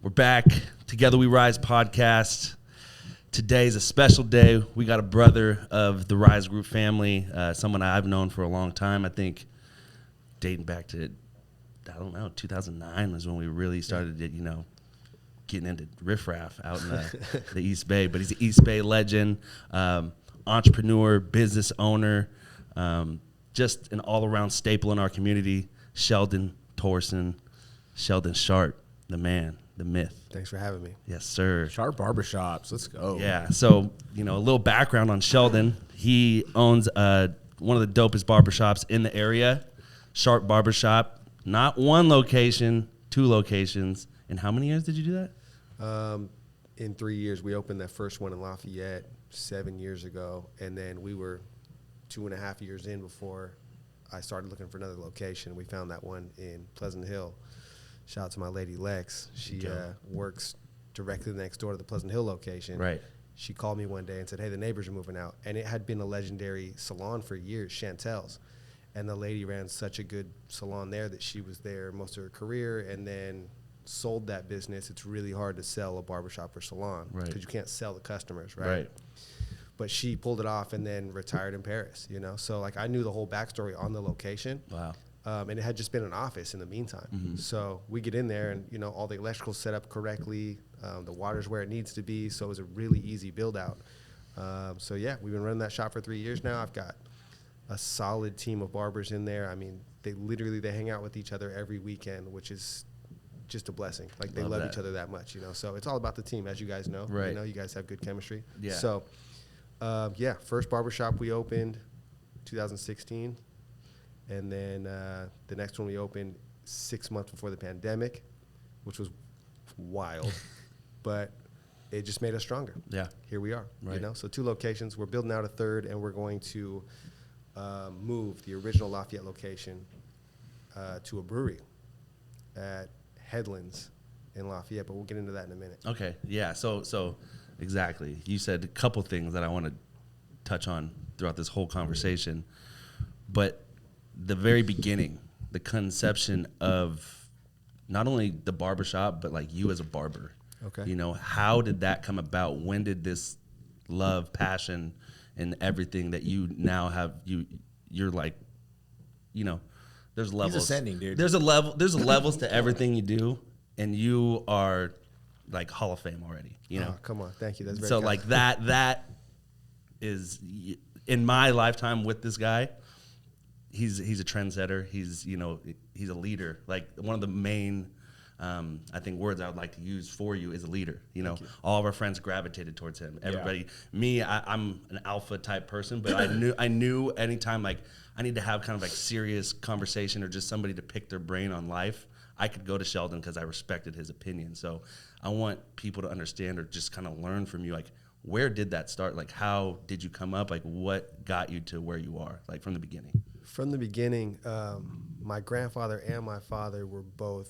We're back. Together We Rise podcast. Today's a special day. We got a brother of the Rise Group family, someone I've known for a long time. I think dating back to, 2009 was when we really started, getting into riffraff out in the East Bay. But he's an East Bay legend, entrepreneur, business owner, just an all-around staple in our community. Sheldon Torson, Sheldon Sharp, the man, the myth. Thanks for having me. Yes, sir. Sharp Barbershops. Let's go. Yeah. So, a little background on Sheldon. He owns one of the dopest barbershops in the area, Sharp Barbershop. Not one location, two locations. In how many years did you do that? In 3 years, we opened that first one in Lafayette 7 years ago, and then we were 2.5 years in before I started looking for another location. We found that one in Pleasant Hill. Shout out to my lady Lex. She works directly next door to the Pleasant Hill location. Right. She called me one day and said, hey, the neighbors are moving out. And it had been a legendary salon for years, Chantel's. And the lady ran such a good salon there that she was there most of her career and then sold that business. It's really hard to sell a barbershop or salon because you can't sell the customers, right? But she pulled it off and then retired in Paris, So, I knew the whole backstory on the location. Wow. And it had just been an office in the meantime. Mm-hmm. So we get in there and, all the electrical's set up correctly. The water's where it needs to be. So it was a really easy build out. We've been running that shop for 3 years now. I've got a solid team of barbers in there. I mean, they hang out with each other every weekend, which is just a blessing. They love each other that much, So it's all about the team, as you guys know. Right. You guys have good chemistry. Yeah. So, first barbershop we opened 2016. And then the next one we opened 6 months before the pandemic, which was wild, but it just made us stronger. Yeah. Here we are, Right. So 2 locations. We're building out a third, and we're going to move the original Lafayette location to a brewery at Headlands in Lafayette, but we'll get into that in a minute. Okay. Yeah. So exactly. You said a couple things that I want to touch on throughout this whole conversation, but the very beginning, the conception of not only the barbershop, but you as a barber. Okay. How did that come about? When did this love, passion, and everything that you now have, you're there's levels. He's ascending, dude. There's levels to everything you do, and you are Hall of Fame already. Oh, come on. Thank you. That's very so kind. that is in my lifetime with this guy. He's a trendsetter. He's a leader. One of the main I think words I would like to use for you is a leader. All of our friends gravitated towards him. Everybody, me, I'm an alpha type person, but I knew anytime I need to have kind of serious conversation or just somebody to pick their brain on life, I could go to Sheldon because I respected his opinion. So I want people to understand or just kind of learn from you, where did that start? How did you come up? What got you to where you are? From the beginning. From the beginning, my grandfather and my father were both,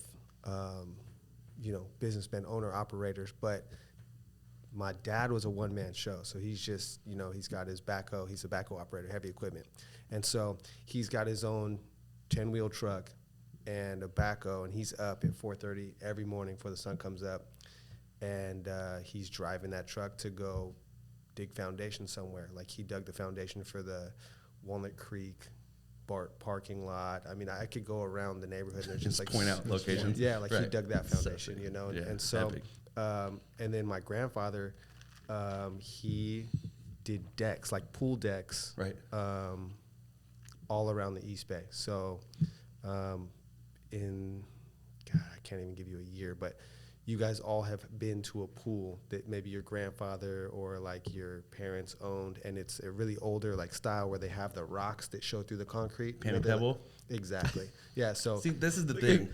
businessmen, owner-operators, but my dad was a one-man show. So he's just, he's got his backhoe. He's a backhoe operator, heavy equipment. And so he's got his own 10-wheel truck and a backhoe, and he's up at 4:30 every morning before the sun comes up. And he's driving that truck to go dig foundation somewhere. He dug the foundation for the Walnut Creek parking lot. I mean, I could go around the neighborhood and there's just point out locations. Yeah, right. He dug that foundation, and so, epic. And then my grandfather, he did decks, pool decks, right, all around the East Bay. So, I can't even give you a year, but you guys all have been to a pool that maybe your grandfather or your parents owned, and it's a really older style where they have the rocks that show through the concrete. Pan and pebble? Exactly. Yeah, so. See, this is the thing.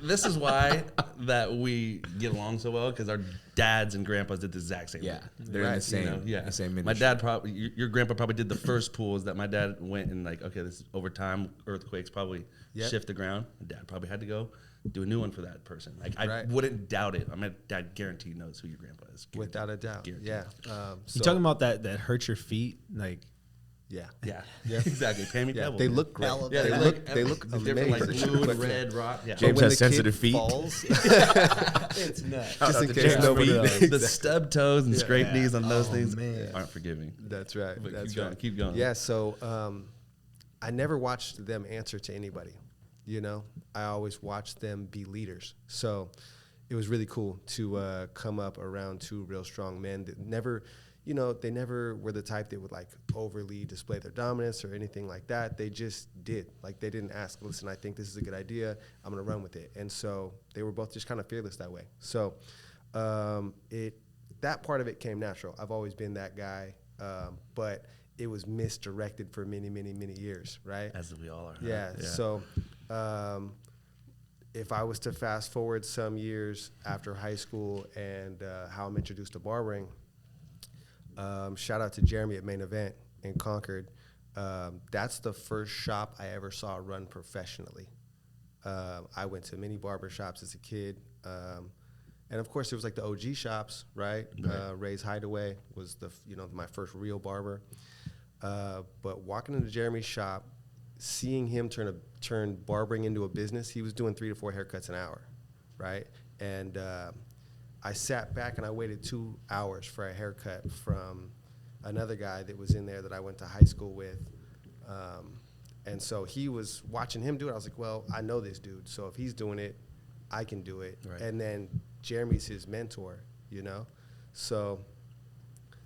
This is why that we get along so well, because our dads and grandpas did the exact same thing. They're in the same, the same industry. My dad your grandpa probably did the first pools that my dad went and okay, this is over time, earthquakes probably shift the ground. My dad probably had to go do a new one for that person. I wouldn't doubt it. My dad guaranteed knows who your grandpa is. Without a doubt. Guaranteed. Yeah. You talking about that hurt your feet? Yeah. Yeah, exactly. Pammy Yeah, Pebble. they look great. Hell of Yeah, it. they look different, like amazing. blue and red rock. Yeah. James when has the kid sensitive feet. falls, It's nuts. just in to case James nobody Beard. knows. The stub toes and scrape knees on those things man. aren't forgiving. That's right. But That's keep going. right. Keep going. Yeah. So I never watched them answer to anybody. You know, I always watched them be leaders. So it was really cool to come up around two real strong men that never, you know, they never were the type that would like overly display their dominance or anything like that. They just did. Like they didn't ask, listen, I think this is a good idea. I'm going to run with it. And so they were both just kind of fearless that way. So that part of it came natural. I've always been that guy, but it was misdirected for many, many, many years, right? As we all are. Huh? Yeah. So if I was to fast forward some years after high school and how I'm introduced to barbering, shout out to Jeremy at Main Event in Concord. That's the first shop I ever saw run professionally. I went to many barbershops as a kid. And of course, it was like the OG shops, right? Ray's Hideaway was my first real barber. But walking into Jeremy's shop, seeing him turn barbering into a business, he was doing 3 to 4 haircuts an hour, right? And I sat back and I waited 2 hours for a haircut from another guy that was in there that I went to high school with. And so he was watching him do it. I was like, well, I know this dude, so if he's doing it, I can do it. Right. And then Jeremy's his mentor, you know? So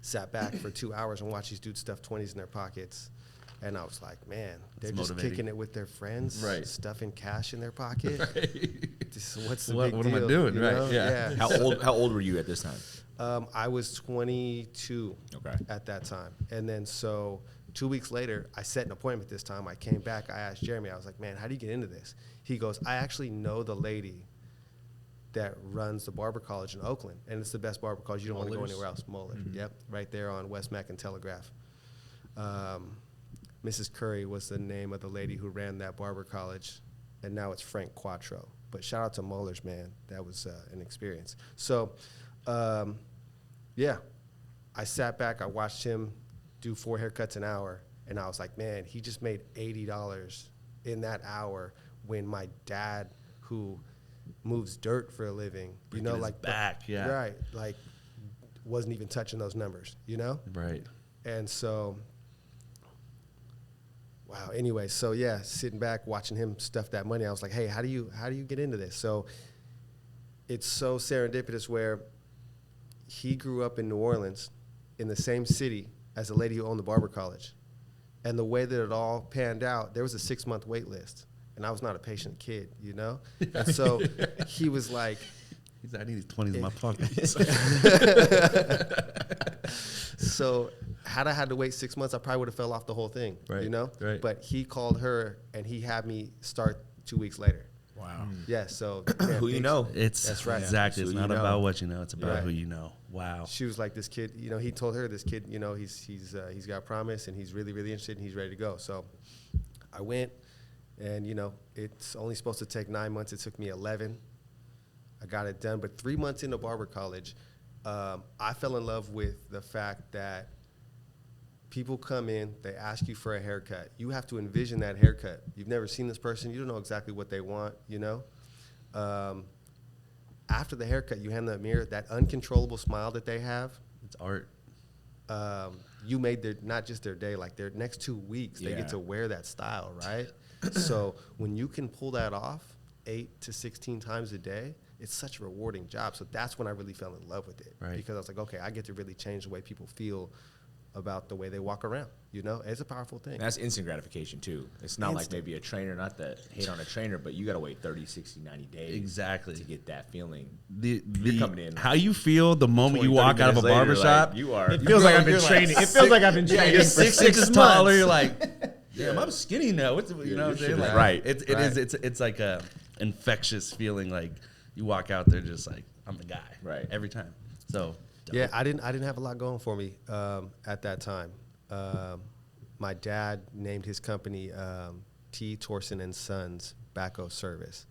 sat back for 2 hours and watched these dudes stuff 20s in their pockets. And I was like, man, they're just motivating. kicking it with their friends, Right. stuffing cash in their pocket. What's the What big am I deal? doing? You Right, know? yeah. How old were you at this time? I was 22 Okay. at that time. And then so 2 weeks later, I set an appointment this time. I came back. I asked Jeremy, I was like, man, how do you get into this? He goes, I actually know the lady that runs the barber college in Oakland. And it's the best barber college. You don't want to go Muller's? anywhere else. Muller. Mm-hmm. Yep. Right there on West Mac and Telegraph. Mrs. Curry was the name of the lady who ran that barber college. And now it's Frank Quattro. But shout out to Muller's, man. That was an experience. So, yeah, I sat back. I watched him do 4 haircuts an hour. And I was like, man, he just made $80 in that hour when my dad, who moves dirt for a living, you know, his like back, yeah. right, like wasn't even touching those numbers, you know? Right. And so, wow. Anyway, so yeah, sitting back watching him stuff that money, I was like, hey, how do you get into this? So it's so serendipitous where he grew up in New Orleans in the same city as the lady who owned the barber college. And the way that it all panned out, there was a 6-month wait list. And I was not a patient kid, you know? And so he was like, He's like, I need these 20s in my pocket. so had I had to wait 6 months, I probably would have fell off the whole thing, Right, you know? right. But he called her, and he had me start 2 weeks later. Wow. Yeah, so. Man, Who you thanks. know? That's right. Exactly. Who It's you not know. about what you know. It's about Right. who you know. Wow. She was like, this kid, you know, he told her, this kid, you know, he's got promise, and he's really, really interested, and he's ready to go. So I went, and, you know, it's only supposed to take 9 months. It took me 11. I got it done. But 3 months into barber college, I fell in love with the fact that people come in, they ask you for a haircut. You have to envision that haircut. You've never seen this person. You don't know exactly what they want, you know? After the haircut, you hand them a mirror, that uncontrollable smile that they have, It's art. you made their, not just their day, like their next 2 weeks, they Yeah. get to wear that style, right? So when you can pull that off 8 to 16 times a day, it's such a rewarding job. So that's when I really fell in love with it. Right. Because I was like, okay, I get to really change the way people feel about the way they walk around, you know? It's a powerful thing. That's instant gratification, too. It's not like Instant. maybe a trainer, not to hate on a trainer, but you got to wait 30, 60, 90 days Exactly. to get that feeling. The coming in how you feel the moment 20, you walk 30 out of a minutes later, barbershop. like, you are. It feels like I've been You're like training. It feels like I've been training. You're for 6 6 inches taller. months. You're like, damn, I'm skinny now. What's you know what I'm saying? Like, Right, It right. is. It's like a infectious feeling. Like you walk out there just like I'm the guy. Right. Every time. So Yeah, I didn't have a lot going for me at that time. My dad named his company T. Torson and Sons Baco Service.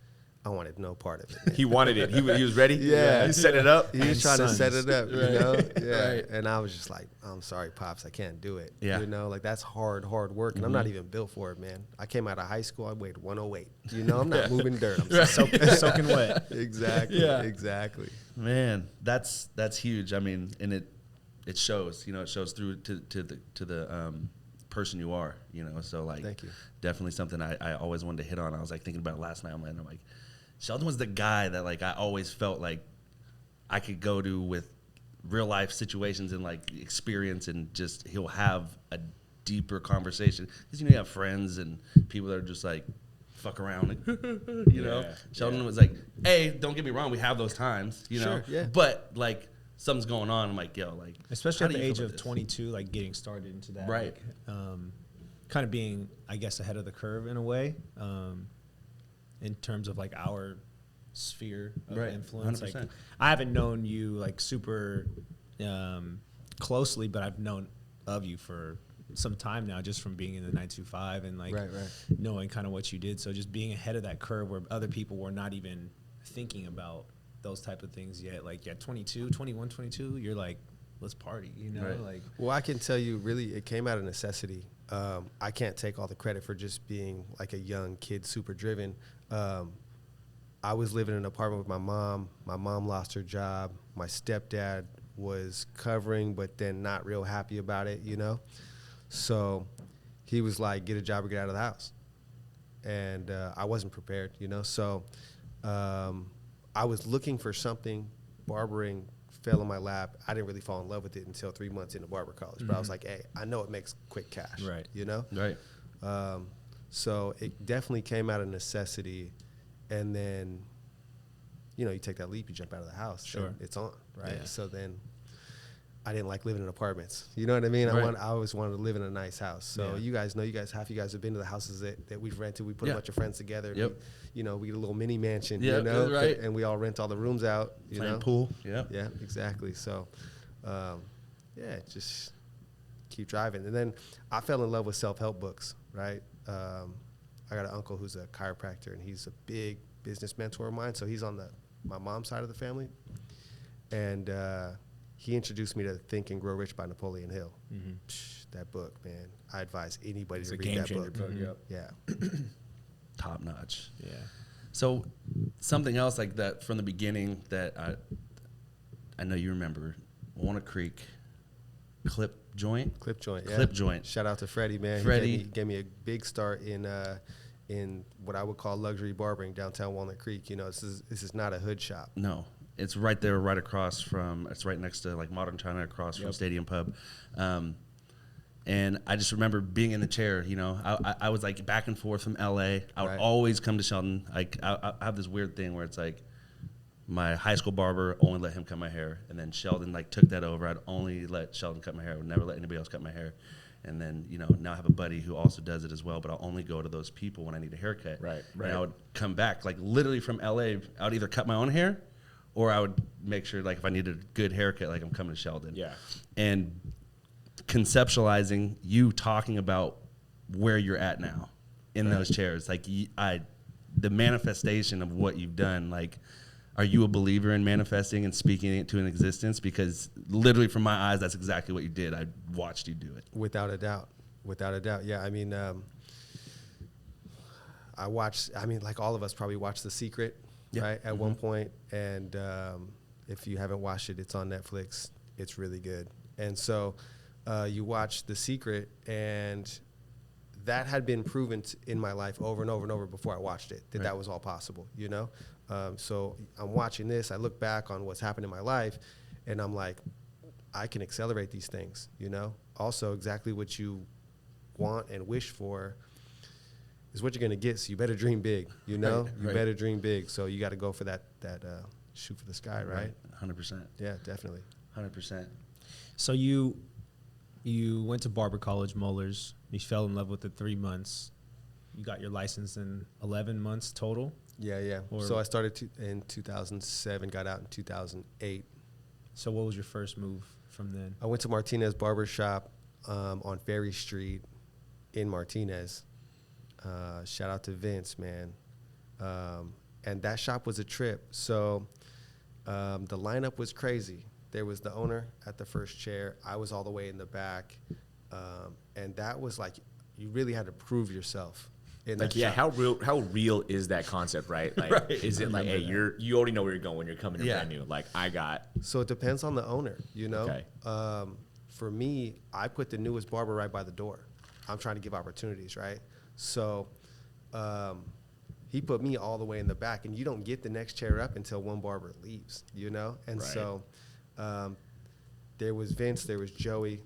I wanted no part of it. Man. He wanted it. He was ready. Yeah. He set it up. He was trying to set it up, you know? Yeah. Right. And I was just like, I'm sorry, Pops, I can't do it. Yeah. You know, like that's hard work. And I'm not even built for it, man. I came out of high school, I weighed 108. You know, I'm not moving dirt. I'm Soaking wet. Exactly. Yeah. Exactly. Man, that's huge. I mean, and it shows. You know, it shows through to the person you are. You know, so like, Thank you. Definitely something I always wanted to hit on. I was like thinking about it last night. I'm like, Sheldon was the guy that like I always felt like I could go to with real life situations and like experience, and just he'll have a deeper conversation because you have friends and people that are just like fuck around, like, you know. Sheldon was like, hey, don't get me wrong, we have those times, you know, Sure, yeah. but like something's going on. I'm like, yo, like, Especially how at do the you age feel of about this? 22, like getting started into that. Right. Like, kind of being, I guess, ahead of the curve in a way, in terms of like our sphere of Right, influence. Like, 100%. I haven't known you like super closely, but I've known of you for some time now, just from being in the 925 and like Right. knowing kind of what you did. So just being ahead of that curve where other people were not even thinking about those type of things yet. Like, 21, 22, you're like, let's party, you know? Right. Like, Well, I can tell you, really, it came out of necessity. I can't take all the credit for just being like a young kid, super driven. I was living in an apartment with my mom. My mom lost her job. My stepdad was covering, but then not real happy about it, you know? So he was like, get a job or get out of the house. And I wasn't prepared, you know? So I was looking for something. Barbering fell in my lap. I didn't really fall in love with it until 3 months into barber college. But I was like, hey, I know it makes quick cash, Right. you know? Right. So it definitely came out of necessity. And then, you know, you take that leap, you jump out of the house. Sure. And it's on, right? Yeah. So then I didn't like living in apartments. You know what I mean? Right. I always wanted to live in a nice house. So Yeah. you guys know, half you guys have been to the houses that we've rented. We put Yeah. a bunch of friends together. Yep. We get a little mini mansion, Yeah, you know? right. And we all rent all the rooms out, you Playing know? pool. Yeah. Yeah, exactly. So, just keep driving. And then I fell in love with self-help books, right? I got an uncle who's a chiropractor, and he's a big business mentor of mine. So he's on my mom's side of the family. And he introduced me to Think and Grow Rich by Napoleon Hill. That book, man. I advise anybody It's to a read game that changer book. book. Yeah. Top notch. Yeah. So something else like that from the beginning that I know you remember, Walnut Creek clip joint. Clip joint, yeah. Clip joint. Shout out to Freddie, man. Freddie. He gave me a big start in what I would call luxury barbering downtown Walnut Creek. You know, this is not a hood shop. No, it's right there, right across from. It's right next to like Modern China, across from Stadium Pub. And I just remember being in the chair. You know, I was like back and forth from LA. I would Right. always come to Sheldon. Like I have this weird thing where it's like my high school barber only let him cut my hair, and then Sheldon like took that over. I'd only let Sheldon cut my hair. I would never let anybody else cut my hair. And then, you know, now I have a buddy who also does it as well, but I'll only go to those people when I need a haircut. Right, And I would come back, like literally from LA, I would either cut my own hair or I would make sure, like, if I needed a good haircut, like I'm coming to Sheldon. Yeah. And conceptualizing you talking about where you're at now in those chairs, like the manifestation of what you've done, like, are you a believer in manifesting and speaking it to an existence? Because literally from my eyes, that's exactly what you did. I watched you do it. Without a doubt. Yeah, I mean, like all of us probably watched The Secret, right, at one point. And if you haven't watched it, it's on Netflix. It's really good. And so you watch The Secret, and that had been proven in my life over and over and over before I watched it, that that was all possible, you know? So I'm watching this. I look back on what's happened in my life, and I'm like, I can accelerate these things, you know? Also, exactly what you want and wish for is what you're going to get. So you better dream big, you know? Right, You right. better dream big. So you got to go for that shoot for the sky, right? 100%. Yeah, definitely. 100%. So you went to barber college, Mullers. You fell in love with it 3 months. You got your license in 11 months total. Yeah. Or- So I started in 2007, got out in 2008. So what was your first move from then? I went to Martinez Barbershop on Ferry Street in Martinez. Shout out to Vince, man. And that shop was a trip. So the lineup was crazy. There was the owner at the first chair. I was all the way in the back. And that was like, you really had to prove yourself. Like, yeah, how real is that concept, right? Like, Right. is it like, hey, you already know where you're going when you're coming in brand new. Like, So it depends on the owner, you know? Okay. For me, I put the newest barber right by the door. I'm trying to give opportunities, right? So he put me all the way in the back, and you don't get the next chair up until one barber leaves, you know? And Right. so there was Vince, there was Joey,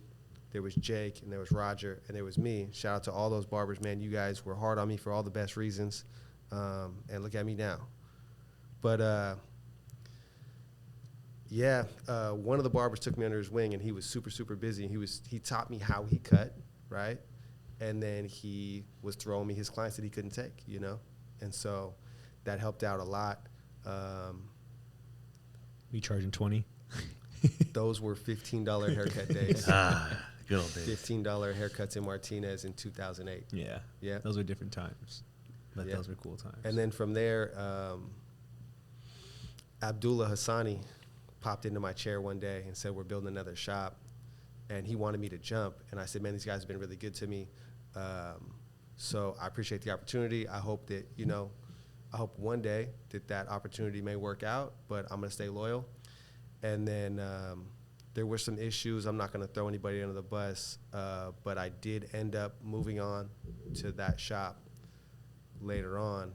there was Jake, and there was Roger, and there was me. Shout out to all those barbers, man. You guys were hard on me for all the best reasons, and look at me now. But one of the barbers took me under his wing, and he was super, super busy. He taught me how he cut, right? And then he was throwing me his clients that he couldn't take, you know? And so that helped out a lot. We charging 20. Those were $15 haircut days. Good old days. $15 haircuts in Martinez in 2008. Yeah. Yeah. Those were different times. But Yeah. those were cool times. And then from there, Abdullah Hassani popped into my chair one day and said, we're building another shop. And he wanted me to jump. And I said, man, these guys have been really good to me. So I appreciate the opportunity. I hope that, I hope one day that opportunity may work out, but I'm going to stay loyal. And then there were some issues. I'm not going to throw anybody under the bus, but I did end up moving on to that shop later on.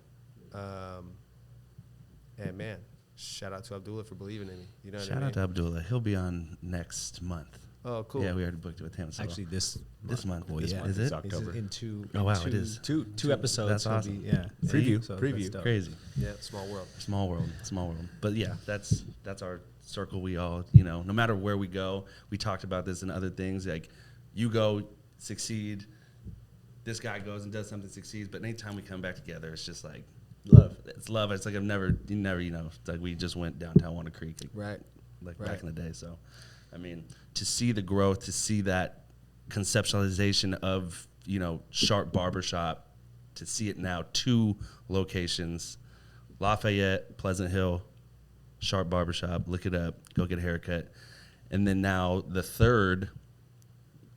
And man, shout out to Abdullah for believing in me. You know what I mean? Shout out to Abdullah. He'll be on next month. Oh, cool. Yeah, we already booked it with him. So. Actually, this month. Well, This yeah. month. Is It's it? October. In two. Oh, wow, two, it is. two episodes. That's he'll awesome. Be, yeah. Preview. So Preview. that's dope. Crazy. Yeah, small world. Small world. Small world. But yeah, that's our circle. We all, no matter where we go, we talked about this and other things. Like, you go, succeed. This guy goes and does something, succeeds. But anytime we come back together, it's just like love. It's love. It's like you never, it's like we just went downtown Wanna Creek. Right. Like Right. back in the day. So, I mean, to see the growth, to see that conceptualization of, Sharp Barbershop, to see it now 2 locations, Lafayette, Pleasant Hill, Sharp Barbershop, look it up, go get a haircut. And then now the third,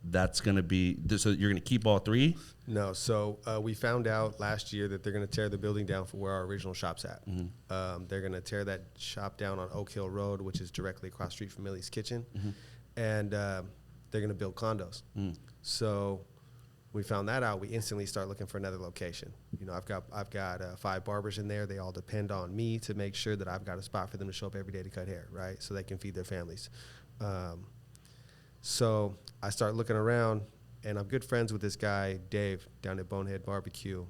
that's going to be, so you're going to keep all 3? No, so we found out last year that they're going to tear the building down for where our original shop's at. Mm-hmm. They're going to tear that shop down on Oak Hill Road, which is directly across the street from Millie's Kitchen. Mm-hmm. And they're going to build condos. So we found that out. We instantly start looking for another location. I've got 5 barbers in there. They all depend on me to make sure that I've got a spot for them to show up every day to cut hair, right? So they can feed their families. So I start looking around, and I'm good friends with this guy, Dave, down at Bonehead Barbecue.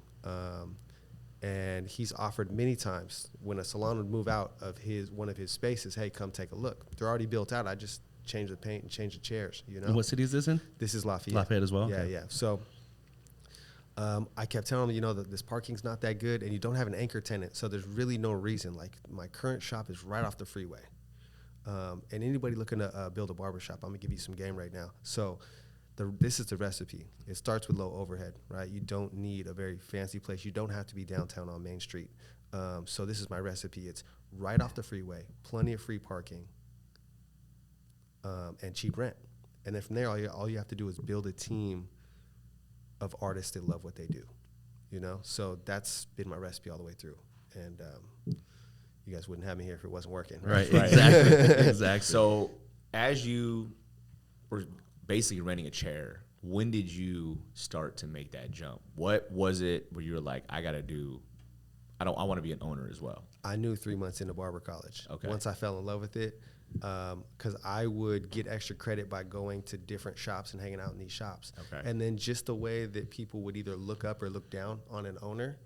And he's offered many times when a salon would move out of one of his spaces, hey, come take a look. They're already built out. I just change the paint and change the chairs, And what city is this in? This is Lafayette. Lafayette as well? Yeah, Okay. yeah. So I kept telling him, that this parking's not that good, and you don't have an anchor tenant, so there's really no reason. Like, my current shop is right off the freeway. And anybody looking to build a barbershop, I'm going to give you some game right now. So this is the recipe. It starts with low overhead, right? You don't need a very fancy place. You don't have to be downtown on Main Street. So this is my recipe. It's right off the freeway, plenty of free parking, and cheap rent. And then from there, all you have to do is build a team of artists that love what they do, So that's been my recipe all the way through. And you guys wouldn't have me here if it wasn't working. Right. Exactly. Exactly. So as you were basically renting a chair, when did you start to make that jump? What was it where you were like, I want to be an owner as well? I knew 3 months into barber college. Okay. Once I fell in love with it, because I would get extra credit by going to different shops and hanging out in these shops. Okay. And then just the way that people would either look up or look down on an owner,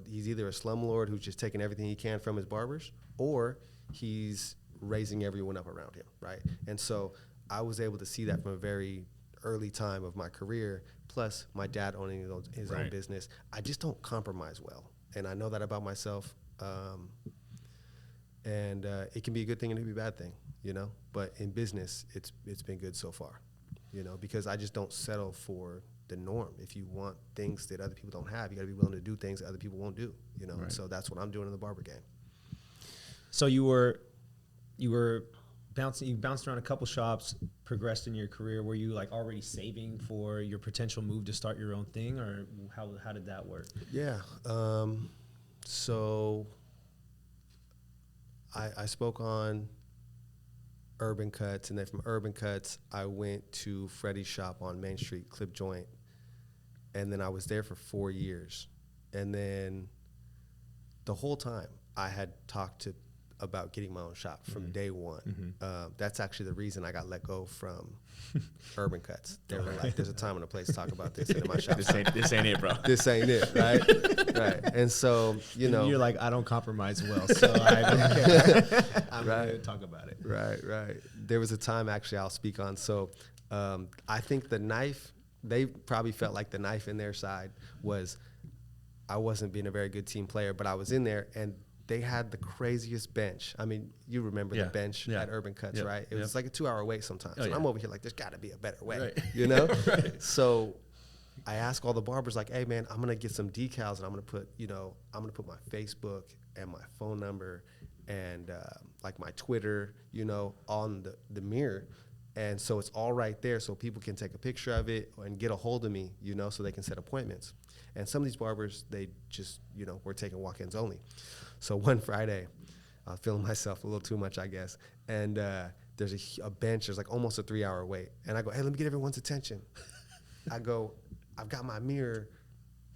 he's either a slumlord who's just taking everything he can from his barbers, or he's raising everyone up around him, right? And so I was able to see that from a very early time of my career, plus my dad owning his own business. I just don't compromise well, and I know that about myself. And it can be a good thing and it can be a bad thing, But in business, it's been good so far, because I just don't settle for the norm. If you want things that other people don't have, you got to be willing to do things that other people won't do, you know? Right. So that's what I'm doing in the barber game. So you bounced around a couple shops, progressed in your career. Were you like already saving for your potential move to start your own thing, or how did that work? Yeah. So I spoke on Urban Cuts, and then from Urban Cuts, I went to Freddie's shop on Main Street, Clip Joint, and then I was there for 4 years. And then the whole time I had talked about getting my own shop from day one. That's actually the reason I got let go from Urban Cuts. They were like, there's a time and a place to talk about this in my shop. This ain't it, bro. This ain't it, right? Right. And so, you know. You're like, I don't compromise well, so I don't care. I'm Right. going to talk about it. Right. There was a time, actually, I'll speak on. So I think the knife, they probably felt like the knife in their side was I wasn't being a very good team player, but I was in there, and they had the craziest bench. I mean, you remember the bench at Urban Cuts, right? It was like a 2-hour wait sometimes. And I'm over here like, there's got to be a better way, you know? So I ask all the barbers, like, hey, man, I'm going to get some decals, and I'm going to put my Facebook and my phone number and like my Twitter, you know, on the mirror. And so it's all right there so people can take a picture of it and get a hold of me, you know, so they can set appointments. And some of these barbers, they just, you know, were taking walk-ins only. So one Friday, I was feeling myself a little too much, I guess. And there's a bench, there's like almost a 3-hour wait. And I go, hey, let me get everyone's attention. I go, I've got my mirror,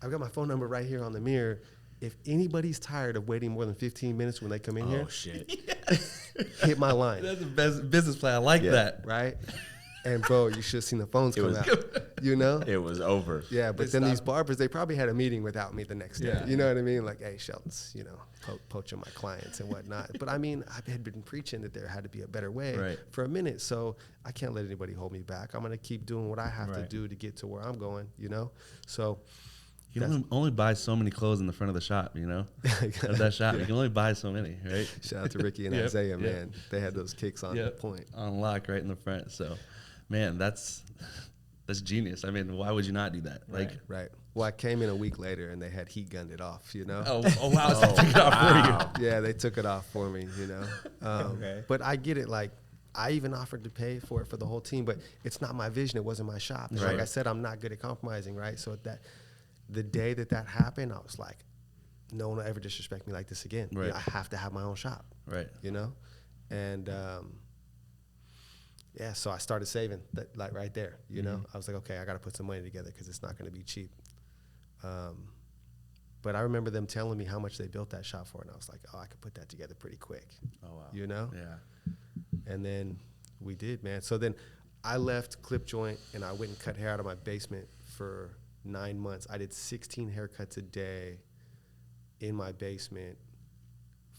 I've got my phone number right here on the mirror. If anybody's tired of waiting more than 15 minutes when they come in here, Shit. hit my line. That's the best business plan. I like that. Right? And bro, you should have seen the phones come out. You know? It was over. Yeah, but then these barbers, they probably had a meeting without me the next day. Yeah. You know what I mean? Like, hey, Sheldon's, you know, poaching my clients and whatnot. But I mean, I had been preaching that there had to be a better way for a minute. So I can't let anybody hold me back. I'm going to keep doing what I have to do to get to where I'm going, you know? So you can only buy so many clothes in the front of the shop, you know? Of that shop. You can only buy so many, right? Shout out to Ricky and Isaiah, man. They had those kicks on point. On lock right in the front. So, man, that's genius. I mean, why would you not do that? Right. Well, I came in a week later and they had heat gunned it off, you know? Oh wow. So they took it off for you. Yeah, they took it off for me, you know? But I get it. Like, I even offered to pay for it for the whole team, but it's not my vision. It wasn't my shop. And like I said, I'm not good at compromising, right? So the day that happened, I was like, no one will ever disrespect me like this again. Right. You know, I have to have my own shop. Right. You know? And yeah, so I started saving that, like right there, you know? I was like, okay, I got to put some money together because it's not going to be cheap. But I remember them telling me how much they built that shop for, and I was like, oh, I could put that together pretty quick. Oh, wow. You know? Yeah. And then we did, man. So then I left Clip Joint, and I went and cut hair out of my basement for 9 months. I did 16 haircuts a day in my basement,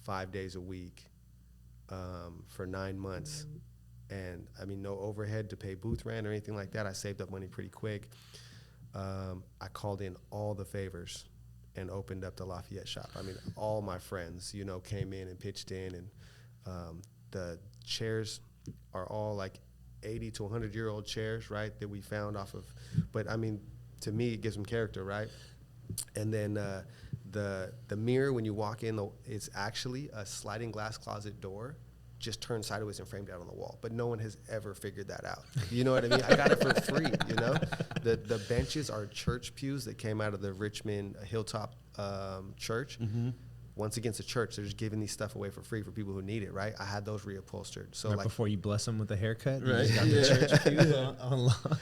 5 days a week, for 9 months. And I mean, no overhead to pay booth rent or anything like that. I saved up money pretty quick. I called in all the favors and opened up the Lafayette shop. I mean, all my friends, you know, came in and pitched in, and the chairs are all like 80 to 100-year-old chairs, right, that we found off of. But I mean, to me, it gives them character, right? And then the mirror when you walk in, it's actually a sliding glass closet door, just turned sideways and framed out on the wall. But no one has ever figured that out. You know what I mean? I got it for free, you know? The benches are church pews that came out of the Richmond Hilltop church. Once again, it's a church. They're just giving these stuff away for free for people who need it, right? I had those reupholstered. So like before you bless them with a haircut, right? You got the church pews on lock.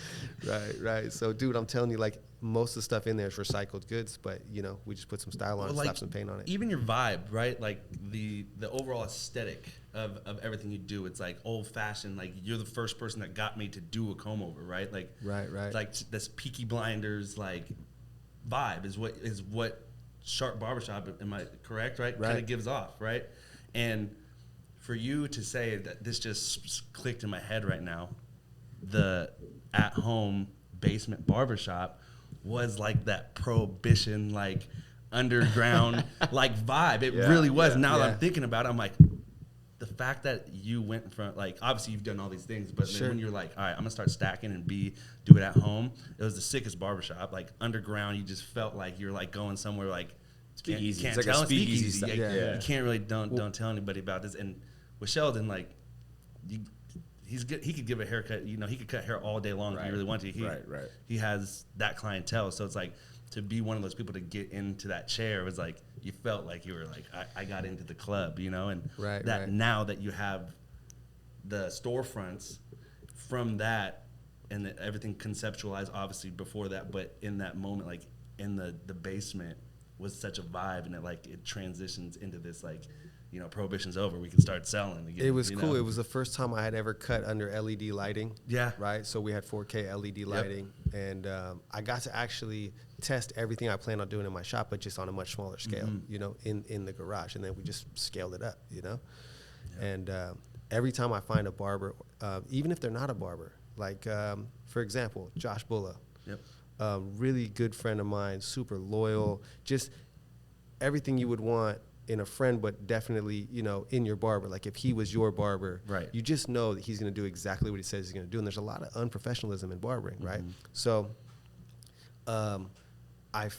Right. So, dude, I'm telling you, like, most of the stuff in there is recycled goods, but, you know, we just put some style on it, slap some paint on it. Even your vibe, right? Like, the overall aesthetic of everything you do, it's, like, old-fashioned. Like, you're the first person that got me to do a comb-over, right? Like, right. Like, this Peaky Blinders, like, vibe is what Sharp Barbershop, am I correct, right? Kind of gives off, right? And for you to say that this just clicked in my head right now, the at-home basement barbershop was like that prohibition, like underground, like vibe. It really was. Now that I'm thinking about it, I'm like, the fact that you went from, like, obviously you've done all these things, but then when you're like, all right, I'm gonna start stacking and do it at home. It was the sickest barbershop, like underground. You just felt like you're like going somewhere like Speakeasy. Can't It's like a tell speakeasy speakeasy. style. Yeah. You can't really don't tell anybody about this. And with Sheldon, like, he's good. He could give a haircut. You know, he could cut hair all day long if he really wanted to. He has that clientele. So it's like, to be one of those people to get into that chair was like, you felt like you were like, I got into the club, you know, and now that you have the storefronts from that, and that everything conceptualized obviously before that, but in that moment, like in the basement was such a vibe, and it transitions into this, like, you know, prohibition's over, we can start selling again. It was cool. Know? It was the first time I had ever cut under LED lighting. Yeah. Right. So we had 4K LED lighting, and I got to actually test everything I planned on doing in my shop, but just on a much smaller scale, you know, in the garage, and then we just scaled it up, you know. And every time I find a barber, even if they're not a barber, like for example, Josh Bulla, really good friend of mine, super loyal, just everything you would want in a friend, but definitely, you know, in your barber. Like if he was your barber, you just know that he's going to do exactly what he says he's going to do. And there's a lot of unprofessionalism in barbering, right? So I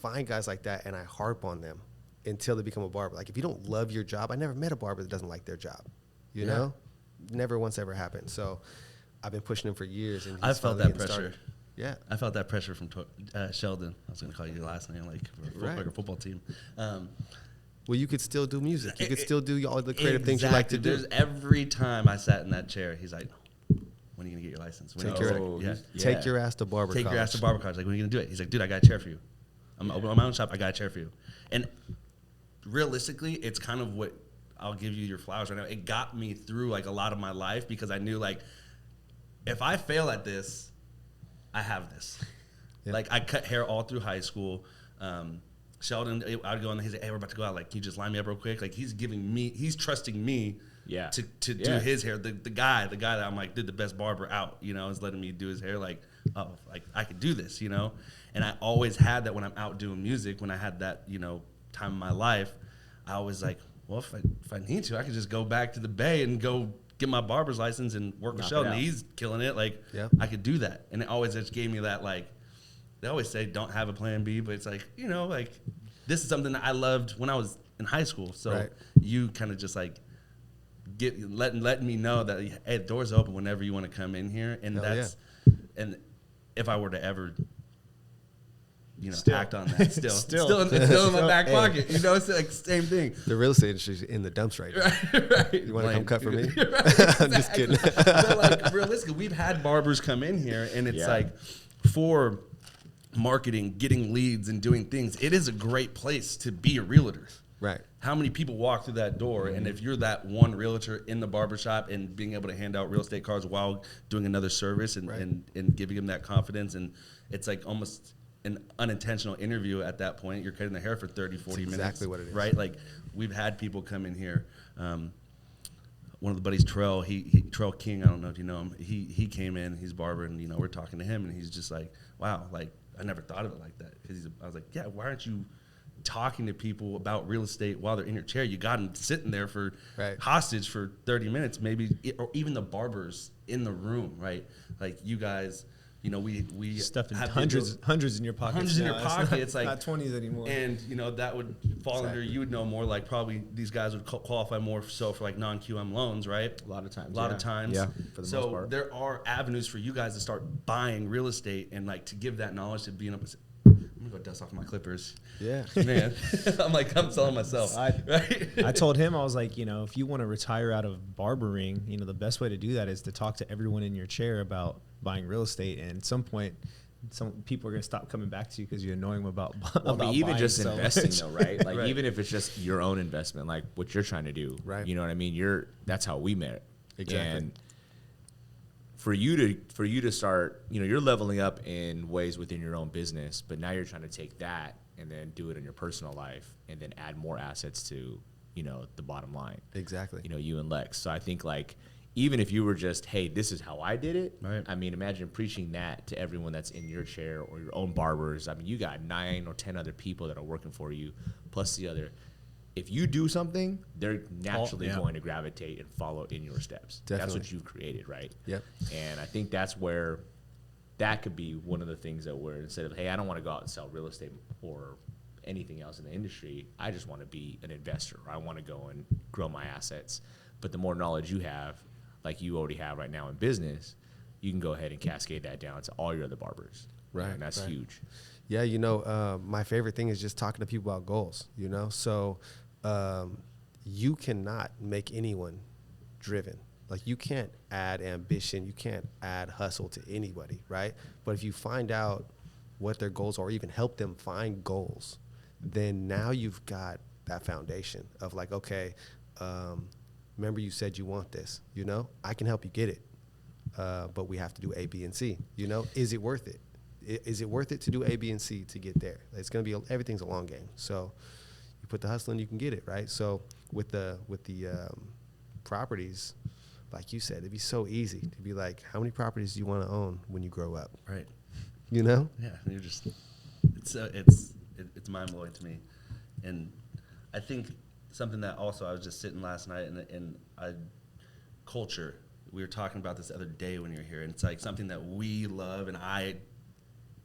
find guys like that, and I harp on them until they become a barber. Like if you don't love your job, I never met a barber that doesn't like their job, you know? Never once ever happened. So I've been pushing him for years. And I felt that pressure. Started. Yeah. I felt that pressure from Sheldon. I was going to call you your last name, like for a football team. Well, you could still do music. You could still do all the creative things you like to do. There's every time I sat in that chair, he's like, when are you going to get your license? Take your ass to barber college. Take your ass to barber college. Like, when are you going to do it? He's like, dude, I got a chair for you. I'm opening my own shop. I got a chair for you. And realistically, it's kind of what I'll give you your flowers right now. It got me through like a lot of my life, because I knew, like, if I fail at this, I have this. Like, I cut hair all through high school. Sheldon, I would go in there, he's like, hey, we're about to go out. Like, can you just line me up real quick? Like, he's trusting me to do his hair. The guy that I'm like, did the best barber out, you know, is letting me do his hair. Like, oh, like, I could do this, you know? And I always had that when I'm out doing music, when I had that, you know, time in my life, I always like, well, if I need to, I could just go back to the Bay and go get my barber's license and work with Sheldon. He's killing it. Like, I could do that. And it always just gave me that, like, they always say don't have a plan B, but it's like, you know, like, this is something that I loved when I was in high school. So you kind of just like letting me know that, hey, the door's open whenever you want to come in here. And and if I were to ever, you know, act on that, still in my back pocket, you know, it's like same thing. The real estate industry's in the dumps right now. You want to come cut for me? I'm just kidding. But like, realistically, we've had barbers come in here, and it's like, for marketing, getting leads, and doing things, it is a great place to be a realtor. Right. How many people walk through that door, and if you're that one realtor in the barbershop and being able to hand out real estate cards while doing another service and giving them that confidence, and it's like almost an unintentional interview at that point. You're cutting the hair for 30, 40 minutes. Exactly what it is. Right? Like, we've had people come in here. One of the buddies, Terrell King, I don't know if you know him, he came in, he's a barber, and, you know, we're talking to him, and he's just like, wow, like, I never thought of it like that. Because I was like, yeah, why aren't you talking to people about real estate while they're in your chair? You got them sitting there for hostage for 30 minutes, maybe, or even the barbers in the room, right? Like, you guys, you know, we stuffing have hundreds in your pockets. Hundreds in your pocket. It's like not 20s anymore. And, you know, that would fall under, you would know more, like, probably these guys would qualify more so for like non-QM loans, right? A lot of times. Yeah, for the most part. There are avenues for you guys to start buying real estate, and like, to give that knowledge to being able to say, I'm gonna go dust off my clippers. Yeah, man. I'm selling myself. I told him, I was like, you know, if you want to retire out of barbering, you know, the best way to do that is to talk to everyone in your chair about buying real estate. And at some point, some people are going to stop coming back to you because you're annoying them about even just so investing much. though, right? Like, even if it's just your own investment, like what you're trying to do, right? You know what I mean? That's how we met. Exactly. And for you to start, you know, you're leveling up in ways within your own business, but now you're trying to take that and then do it in your personal life and then add more assets to, you know, the bottom line. Exactly. You know, you and Lex. So I think, like, even if you were just, hey, this is how I did it. Right. I mean, imagine preaching that to everyone that's in your chair or your own barbers. I mean, you got 9 or 10 other people that are working for you, plus the other if you do something, they're naturally yeah. going to gravitate and follow in your steps. That's Definitely. what you've created, right? Yep. And I think that's where that could be one of the things that we're, instead of, hey, I don't want to go out and sell real estate or anything else in the industry, I just want to be an investor. I want to go and grow my assets. But the more knowledge you have, like you already have right now in business, you can go ahead and cascade that down to all your other barbers. Right, And that's right. huge. Yeah, my favorite thing is just talking to people about goals, So you cannot make anyone driven. Like, you can't add ambition, you can't add hustle to anybody, right? But if you find out what their goals are, or even help them find goals, then now you've got that foundation of like, okay, remember you said you want this, I can help you get it, but we have to do A, B, and C, Is it worth it? Is it worth it to do A, B, and C to get there? It's going to be, everything's a long game. So you put the hustle in, you can get it, right? So with the properties, like you said, it'd be so easy to be like, how many properties do you want to own when you grow up? Right. Yeah, You're just, it's mind blowing to me. And I think something that also, I was just sitting last night and culture, we were talking about this the other day when you were here, and it's like something that we love and I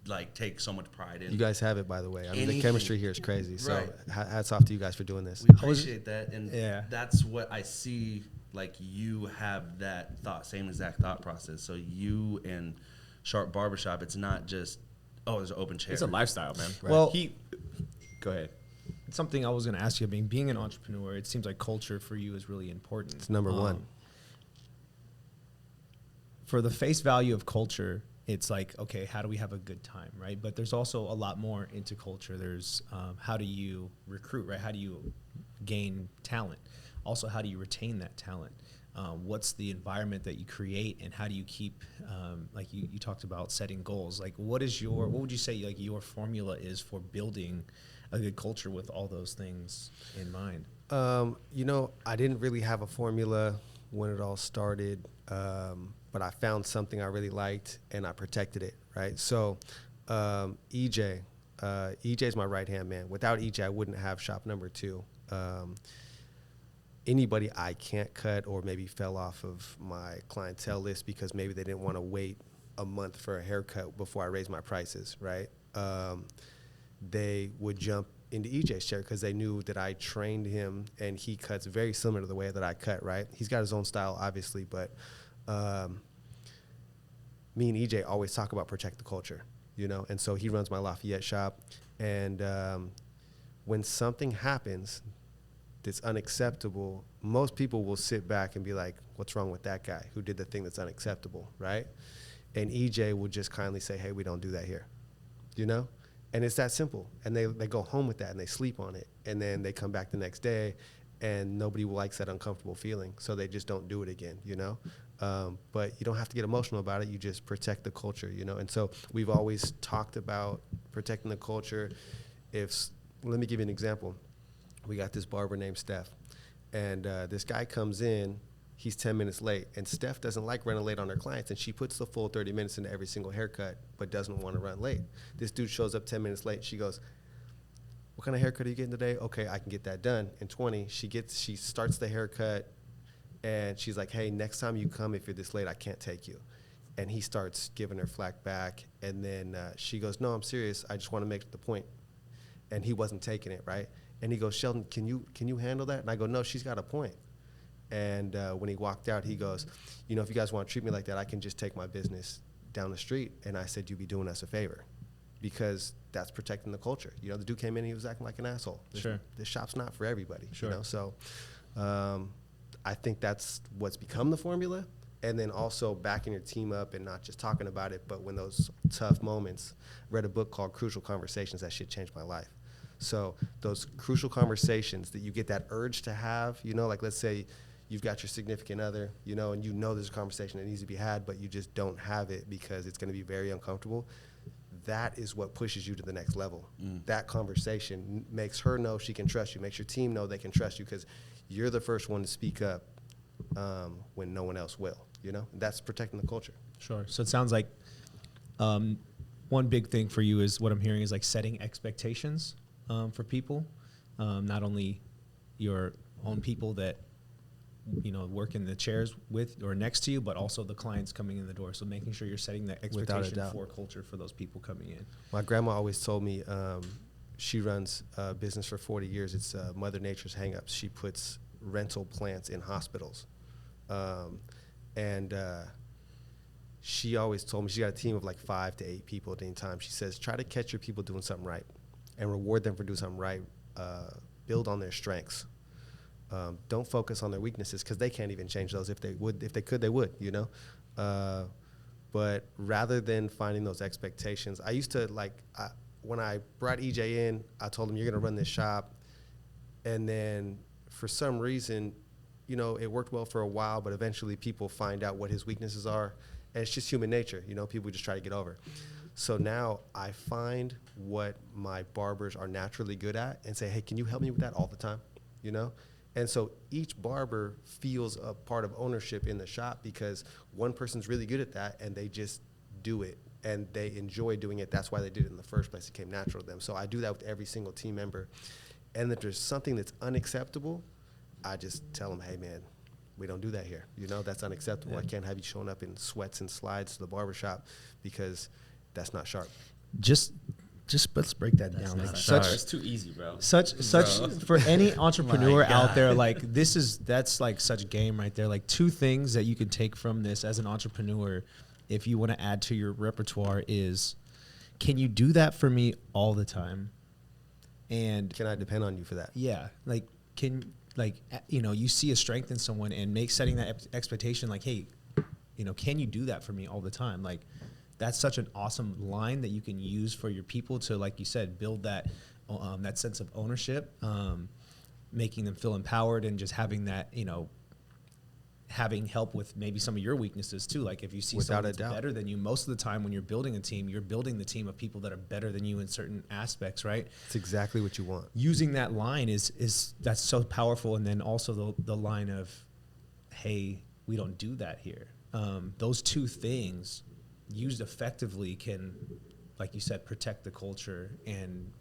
like take so much pride in. You guys have it, by the way. I mean, the chemistry here is crazy. So Right. Hats off to you guys for doing this. We appreciate that, and Yeah. that's what I see. Like, you have that same exact thought process. So you and Sharp Barbershop, it's not just, there's an open chair. It's a lifestyle, man. Right. Well- Go ahead. Something I was going to ask you, being an entrepreneur, it seems like culture for you is really important. It's number one. For the face value of culture, it's like, okay, how do we have a good time, right? But there's also a lot more into culture. There's how do you recruit, right? How do you gain talent? Also, how do you retain that talent? What's the environment that you create, and how do you keep, like you talked about setting goals. Like, what would you say like your formula is for building a good culture with all those things in mind? I didn't really have a formula when it all started, but I found something I really liked and I protected it, right? So EJ is my right-hand man. Without EJ, I wouldn't have shop number 2. Anybody I can't cut or maybe fell off of my clientele list because maybe they didn't want to wait a month for a haircut before I raised my prices, right? They would jump into EJ's chair because they knew that I trained him and he cuts very similar to the way that I cut, right? He's got his own style, obviously, but me and EJ always talk about protect the culture, and so he runs my Lafayette shop. And when something happens that's unacceptable, most people will sit back and be like, what's wrong with that guy who did the thing that's unacceptable, right? And EJ will just kindly say, hey, we don't do that here, And it's that simple. And they go home with that and they sleep on it. And then they come back the next day and nobody likes that uncomfortable feeling. So they just don't do it again, But you don't have to get emotional about it. You just protect the culture, And so we've always talked about protecting the culture. Let me give you an example. We got this barber named Steph. And this guy comes in. He's 10 minutes late, and Steph doesn't like running late on her clients, and she puts the full 30 minutes into every single haircut, but doesn't want to run late. This dude shows up 10 minutes late. She goes, what kind of haircut are you getting today? Okay, I can get that done. In 20, she starts the haircut, and she's like, hey, next time you come, if you're this late, I can't take you. And he starts giving her flack back, and then she goes, no, I'm serious. I just want to make the point. And he wasn't taking it, right? And he goes, Sheldon, can you handle that? And I go, no, she's got a point. And when he walked out, he goes, if you guys want to treat me like that, I can just take my business down the street. And I said, you'd be doing us a favor, because that's protecting the culture. The dude came in and he was acting like an asshole. Sure. This shop's not for everybody. Sure. So I think that's what's become the formula. And then also backing your team up and not just talking about it, but when those tough moments. Read a book called Crucial Conversations. That shit changed my life. So those crucial conversations that you get that urge to have, like let's say you've got your significant other, and there's a conversation that needs to be had, but you just don't have it because it's going to be very uncomfortable. That is what pushes you to the next level. That conversation makes her know she can trust you, makes your team know they can trust you, because you're the first one to speak up when no one else will, That's protecting the culture. Sure. So it sounds like one big thing for you is, what I'm hearing is like setting expectations for people, not only your own people that, you know, work in the chairs with or next to you, but also the clients coming in the door. So making sure you're setting the expectation doubt. for culture for those people coming in. My grandma always told me, she runs a business for 40 years. It's Mother Nature's Hangups. She puts rental plants in hospitals. She always told me, she got a team of like 5 to 8 people at any time. She says, try to catch your people doing something right and reward them for doing something right. Build on their strengths. Don't focus on their weaknesses, because they can't even change those. If they could, they would, you know? But rather than finding those expectations, I used to when I brought EJ in, I told him, you're going to run this shop. And then for some reason, you know, it worked well for a while, but eventually people find out what his weaknesses are. And it's just human nature, you know, people just try to get over. So now I find what my barbers are naturally good at and say, hey, can you help me with that all the time, you know? And so each barber feels a part of ownership in the shop, because one person's really good at that and they just do it and they enjoy doing it. That's why they did it in the first place. It came natural to them. So I do that with every single team member. And if there's something that's unacceptable, I just tell them, hey, man, we don't do that here. You know, that's unacceptable. Yeah. I can't have you showing up in sweats and slides to the barbershop, because that's not sharp. Just let's break that down. not Like sharp. It's too easy, bro. such for any entrepreneur My out there, God. like that's like such game right there. Like 2 things that you can take from this as an entrepreneur, if you want to add to your repertoire, is, can you do that for me all the time? And Can I depend on you for that? yeah, like you know, you see a strength in someone and setting that expectation, like, hey, you know, can you do that for me all the time? Like, that's such an awesome line that you can use for your people to, like you said, build that that sense of ownership, making them feel empowered, and just having that, you know, having help with maybe some of your weaknesses too. Like if you see Without someone a that's doubt. better than you, most of the time when you're building a team, you're building the team of people that are better than you in certain aspects, right? It's exactly what you want. Using that line is that's so powerful. And then also the line of, hey, we don't do that here. Those 2 things used effectively can, like you said, protect the culture and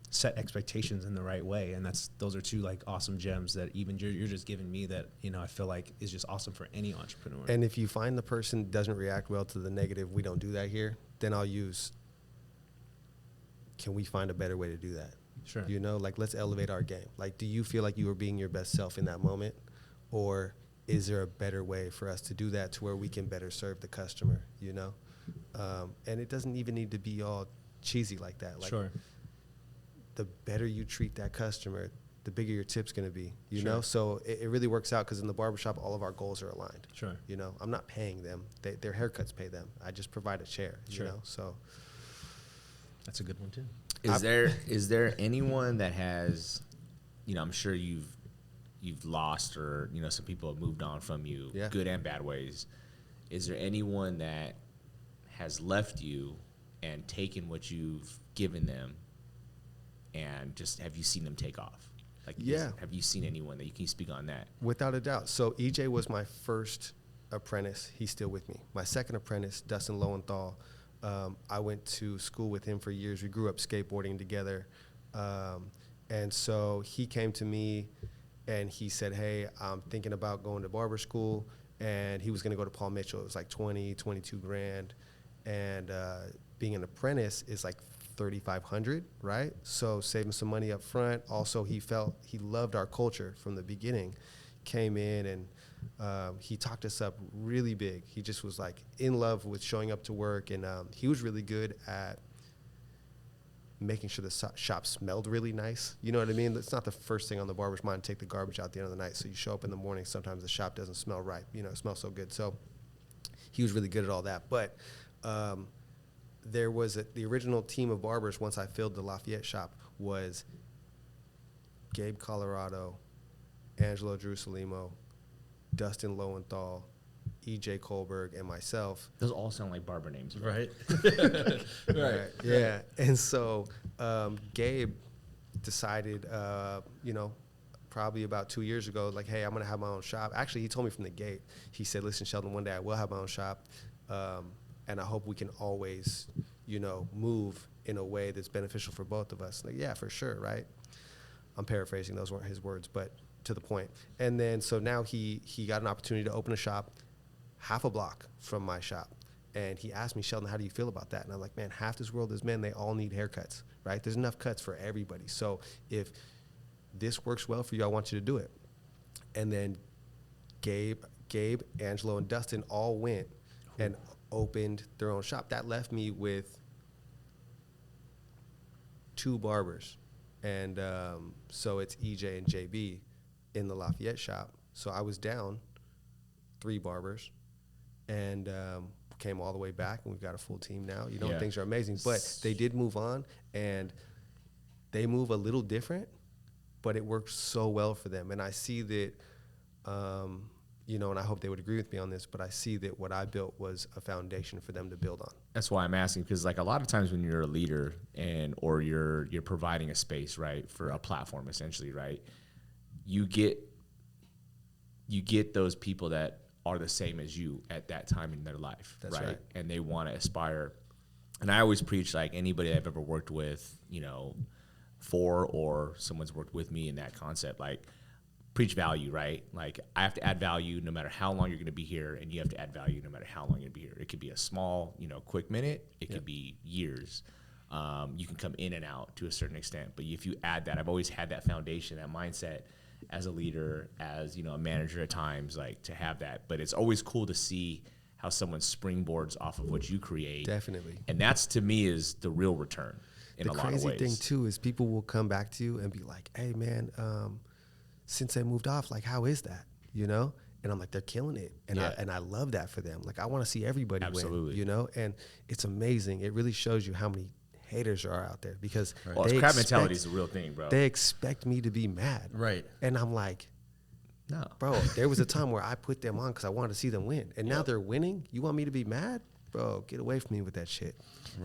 set expectations in the right way. And those are 2 like awesome gems that even you're just giving me, that, you know, I feel like is just awesome for any entrepreneur. And if you find the person doesn't react well to the negative, we don't do that here, then I'll use, can we find a better way to do that? Sure. You know, like, let's elevate our game. Like, do you feel like you were being your best self in that moment? Or is there a better way for us to do that to where we can better serve the customer, you know? And it doesn't even need to be all cheesy like that. Like, Sure. the better you treat that customer, the bigger your tip's going to be, you Sure. know? So it really works out, because in the barbershop, all of our goals are aligned. Sure. You know, I'm not paying them. Their haircuts pay them. I just provide a chair, Sure. you know? So That's a good one too. Is there anyone that has, you know, I'm sure you've lost, or, you know, some people have moved on from you, Yeah. good and bad ways. Is there anyone that has left you and taken what you've given them, and just have you seen them take off? Like, Yeah. have you seen anyone that you can speak on that? without a doubt. So EJ was my first apprentice. He's still with me. My second apprentice, Dustin Lowenthal, I went to school with him for years. We grew up skateboarding together. And so he came to me and he said, hey, I'm thinking about going to barber school. And he was going to go to Paul Mitchell. It was like 22 grand. And being an apprentice is like 3,500, right? So saving some money up front. Also, he loved our culture from the beginning. Came in and he talked us up really big. He just was like in love with showing up to work, and he was really good at making sure the shop smelled really nice. You know what I mean? It's not the first thing on the barber's mind to take the garbage out at the end of the night. So you show up in the morning, sometimes the shop doesn't smell right. You know, it smells so good. So he was really good at all that. But there was the original team of barbers, once I filled the Lafayette shop, was Gabe Colorado, Angelo Jerusalemo, Dustin Lowenthal, EJ Kohlberg, and myself. Those all sound like barber names, bro. Right. Right. Yeah. And so Gabe decided, probably about 2 years ago, like, hey, I'm going to have my own shop. Actually, he told me from the gate. He said, listen, Sheldon, one day I will have my own shop, and I hope we can always, move in a way that's beneficial for both of us. Like, yeah, for sure, right? I'm paraphrasing, those weren't his words, but to the point. And then so now he got an opportunity to open a shop half a block from my shop. And he asked me, Sheldon, how do you feel about that? And I'm like, man, half this world is men. They all need haircuts, right? There's enough cuts for everybody. So if this works well for you, I want you to do it. And then Gabe, Angelo, and Dustin all went and opened their own shop. That left me with 2 barbers. And so it's EJ and JB in the Lafayette shop. So I was down 3 barbers and came all the way back, and we've got a full team now. You know, Yeah. things are amazing. But they did move on, and they move a little different, but it worked so well for them. And I see that, you know, and I hope they would agree with me on this, but I see that what I built was a foundation for them to build on. That's why I'm asking, because like a lot of times when you're a leader or you're providing a space, right, for a platform essentially, right, you get those people that are the same as you at that time in their life. That's right. And they want to aspire. And I always preach, like, anybody I've ever worked with, you know, for, or someone's worked with me in that concept, like, preach value, right? Like, I have to add value no matter how long you're going to be here, and you have to add value no matter how long you're going to be here. It could be a small, you know, quick minute. It could be years. You can come in and out to a certain extent. But if you add that, I've always had that foundation, that mindset as a leader, as, you know, a manager at times, like, to have that. But it's always cool to see how someone springboards off of what you create. Definitely. And that's, to me, is the real return in a lot of ways. The crazy thing, too, is people will come back to you and be like, hey, man, since they moved off, like, how is that, you know? And I'm like, they're killing it. And I love that for them. Like, I want to see everybody win, you know? And it's amazing. It really shows you how many haters are out there, because Well, crab mentality is a real thing, bro. They expect me to be mad. Right. And I'm like, No. bro, there was a time where I put them on because I wanted to see them win. And now they're winning. You want me to be mad? Bro, get away from me with that shit.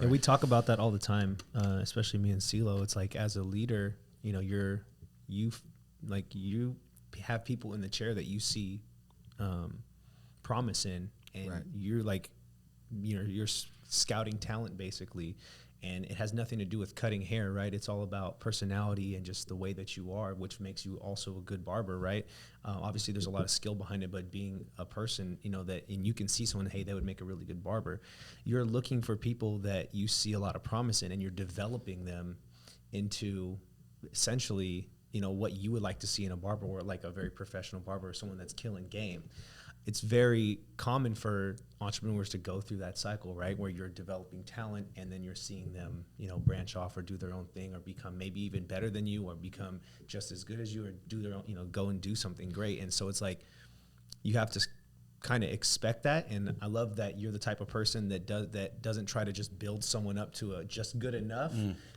And we talk about that all the time, especially me and CeeLo. It's like, as a leader, you know, you have people in the chair that you see promise in, and you're like, you know, you're scouting talent basically, and it has nothing to do with cutting hair, right? It's all about personality and just the way that you are, which makes you also a good barber, right? Obviously, there's a lot of skill behind it, but being a person, you know, that, and you can see someone, hey, they would make a really good barber. You're looking for people that you see a lot of promise in, and you're developing them into essentially, you know, what you would like to see in a barber, or like a very professional barber, or someone that's killing game. It's very common for entrepreneurs to go through that cycle, right? Where you're developing talent, and then you're seeing them, you know, branch off or do their own thing, or become maybe even better than you, or become just as good as you, or do their own, you know, go and do something great. And so it's like, you have to kind of expect that. And I love that you're the type of person that doesn't try to just build someone up to a just good enough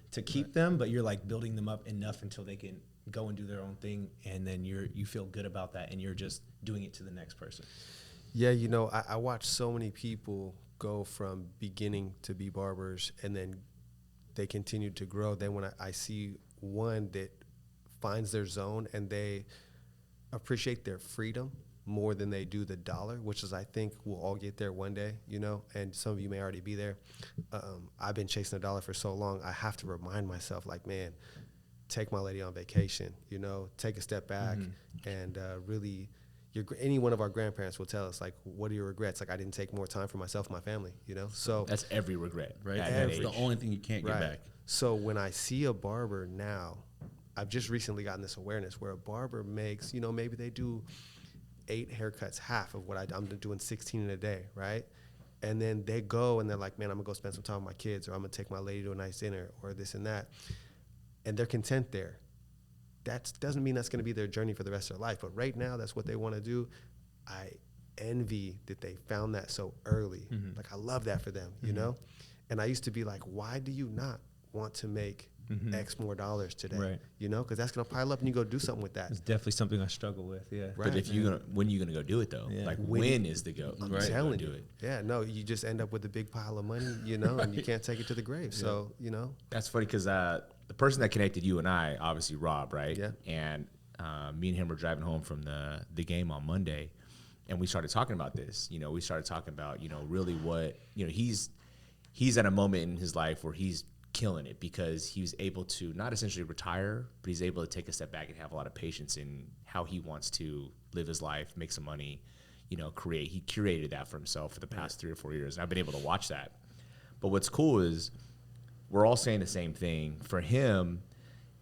to keep them, but you're like building them up enough until they can go and do their own thing, and then you feel good about that, and you're just doing it to the next person. Yeah, you know, I watch so many people go from beginning to be barbers, and then they continue to grow. Then when I see one that finds their zone and they appreciate their freedom more than they do the dollar, which is, I think we'll all get there one day, you know, and some of you may already be there. I've been chasing the dollar for so long, I have to remind myself, like, man, take my lady on vacation, you know, take a step back, and really, any one of our grandparents will tell us, like, what are your regrets? Like, I didn't take more time for myself and my family, you know? So That's every regret. Right. at That's that the age. only thing you can't get back. So when I see a barber now, I've just recently gotten this awareness where a barber makes, you know, maybe they do 8 haircuts, half of what I'm doing 16 in a day, right? And then they go and they're like, man, I'm gonna go spend some time with my kids, or I'm gonna take my lady to a nice dinner, or this and that. And they're content there. That doesn't mean that's going to be their journey for the rest of their life. But right now, that's what they want to do. I envy that they found that so early. Like, I love that for them, you know? And I used to be like, why do you not want to make X more dollars today? Right. You know, because that's going to pile up and you go do something with that. It's definitely something I struggle with, yeah. Right. But when you gonna go do it though? Yeah. Like, when is the go? I'm to go telling do you. it. Yeah, no, you just end up with a big pile of money, you know, and you can't take it to the grave. So, you know. That's funny, because the person that connected you and I, obviously Rob, right? Yeah. And me and him were driving home from the game on Monday, and we started talking about this. You know, we started talking about, you know, really what, you know, he's at a moment in his life where he's killing it because he was able to not essentially retire, but he's able to take a step back and have a lot of patience in how he wants to live his life, make some money, you know, create. He curated that for himself for the past 3 or 4 years. And I've been able to watch that. But what's cool is we're all saying the same thing. For him,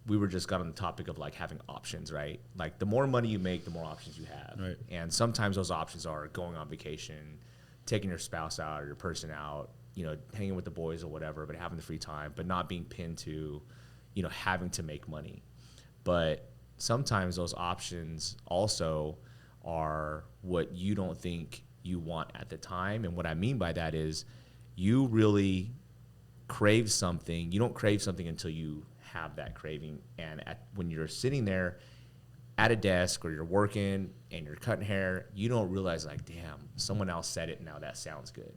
we were just got on the topic of like having options, right? Like the more money you make, the more options you have. Right. And sometimes those options are going on vacation, taking your spouse out or your person out, you know, hanging with the boys or whatever, but having the free time, but not being pinned to, you know, having to make money. But sometimes those options also are what you don't think you want at the time. And what I mean by that is you really crave something. You don't crave something until you have that craving. And when you're sitting there at a desk or you're working and you're cutting hair, you don't realize like, damn, someone else said it. Now that sounds good.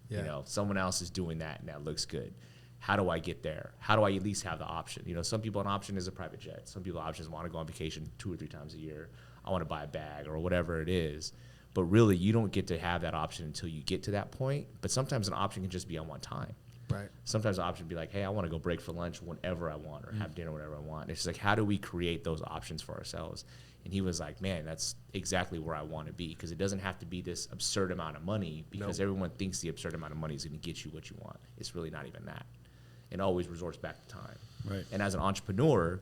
Yeah. You know, someone else is doing that and that looks good. How do I get there? How do I at least have the option? You know, some people an option is a private jet. Some people options want to go on vacation 2 or 3 times a year. I want to buy a bag or whatever it is. But really, you don't get to have that option until you get to that point. But sometimes an option can just be on one time. Right. Sometimes the option would be like, hey, I want to go break for lunch whenever I want or have dinner whenever I want. It's just like, how do we create those options for ourselves? And he was like, man, that's exactly where I want to be, because it doesn't have to be this absurd amount of money, because everyone thinks the absurd amount of money is going to get you what you want. It's really not even that. It always resorts back to time. Right. And as an entrepreneur,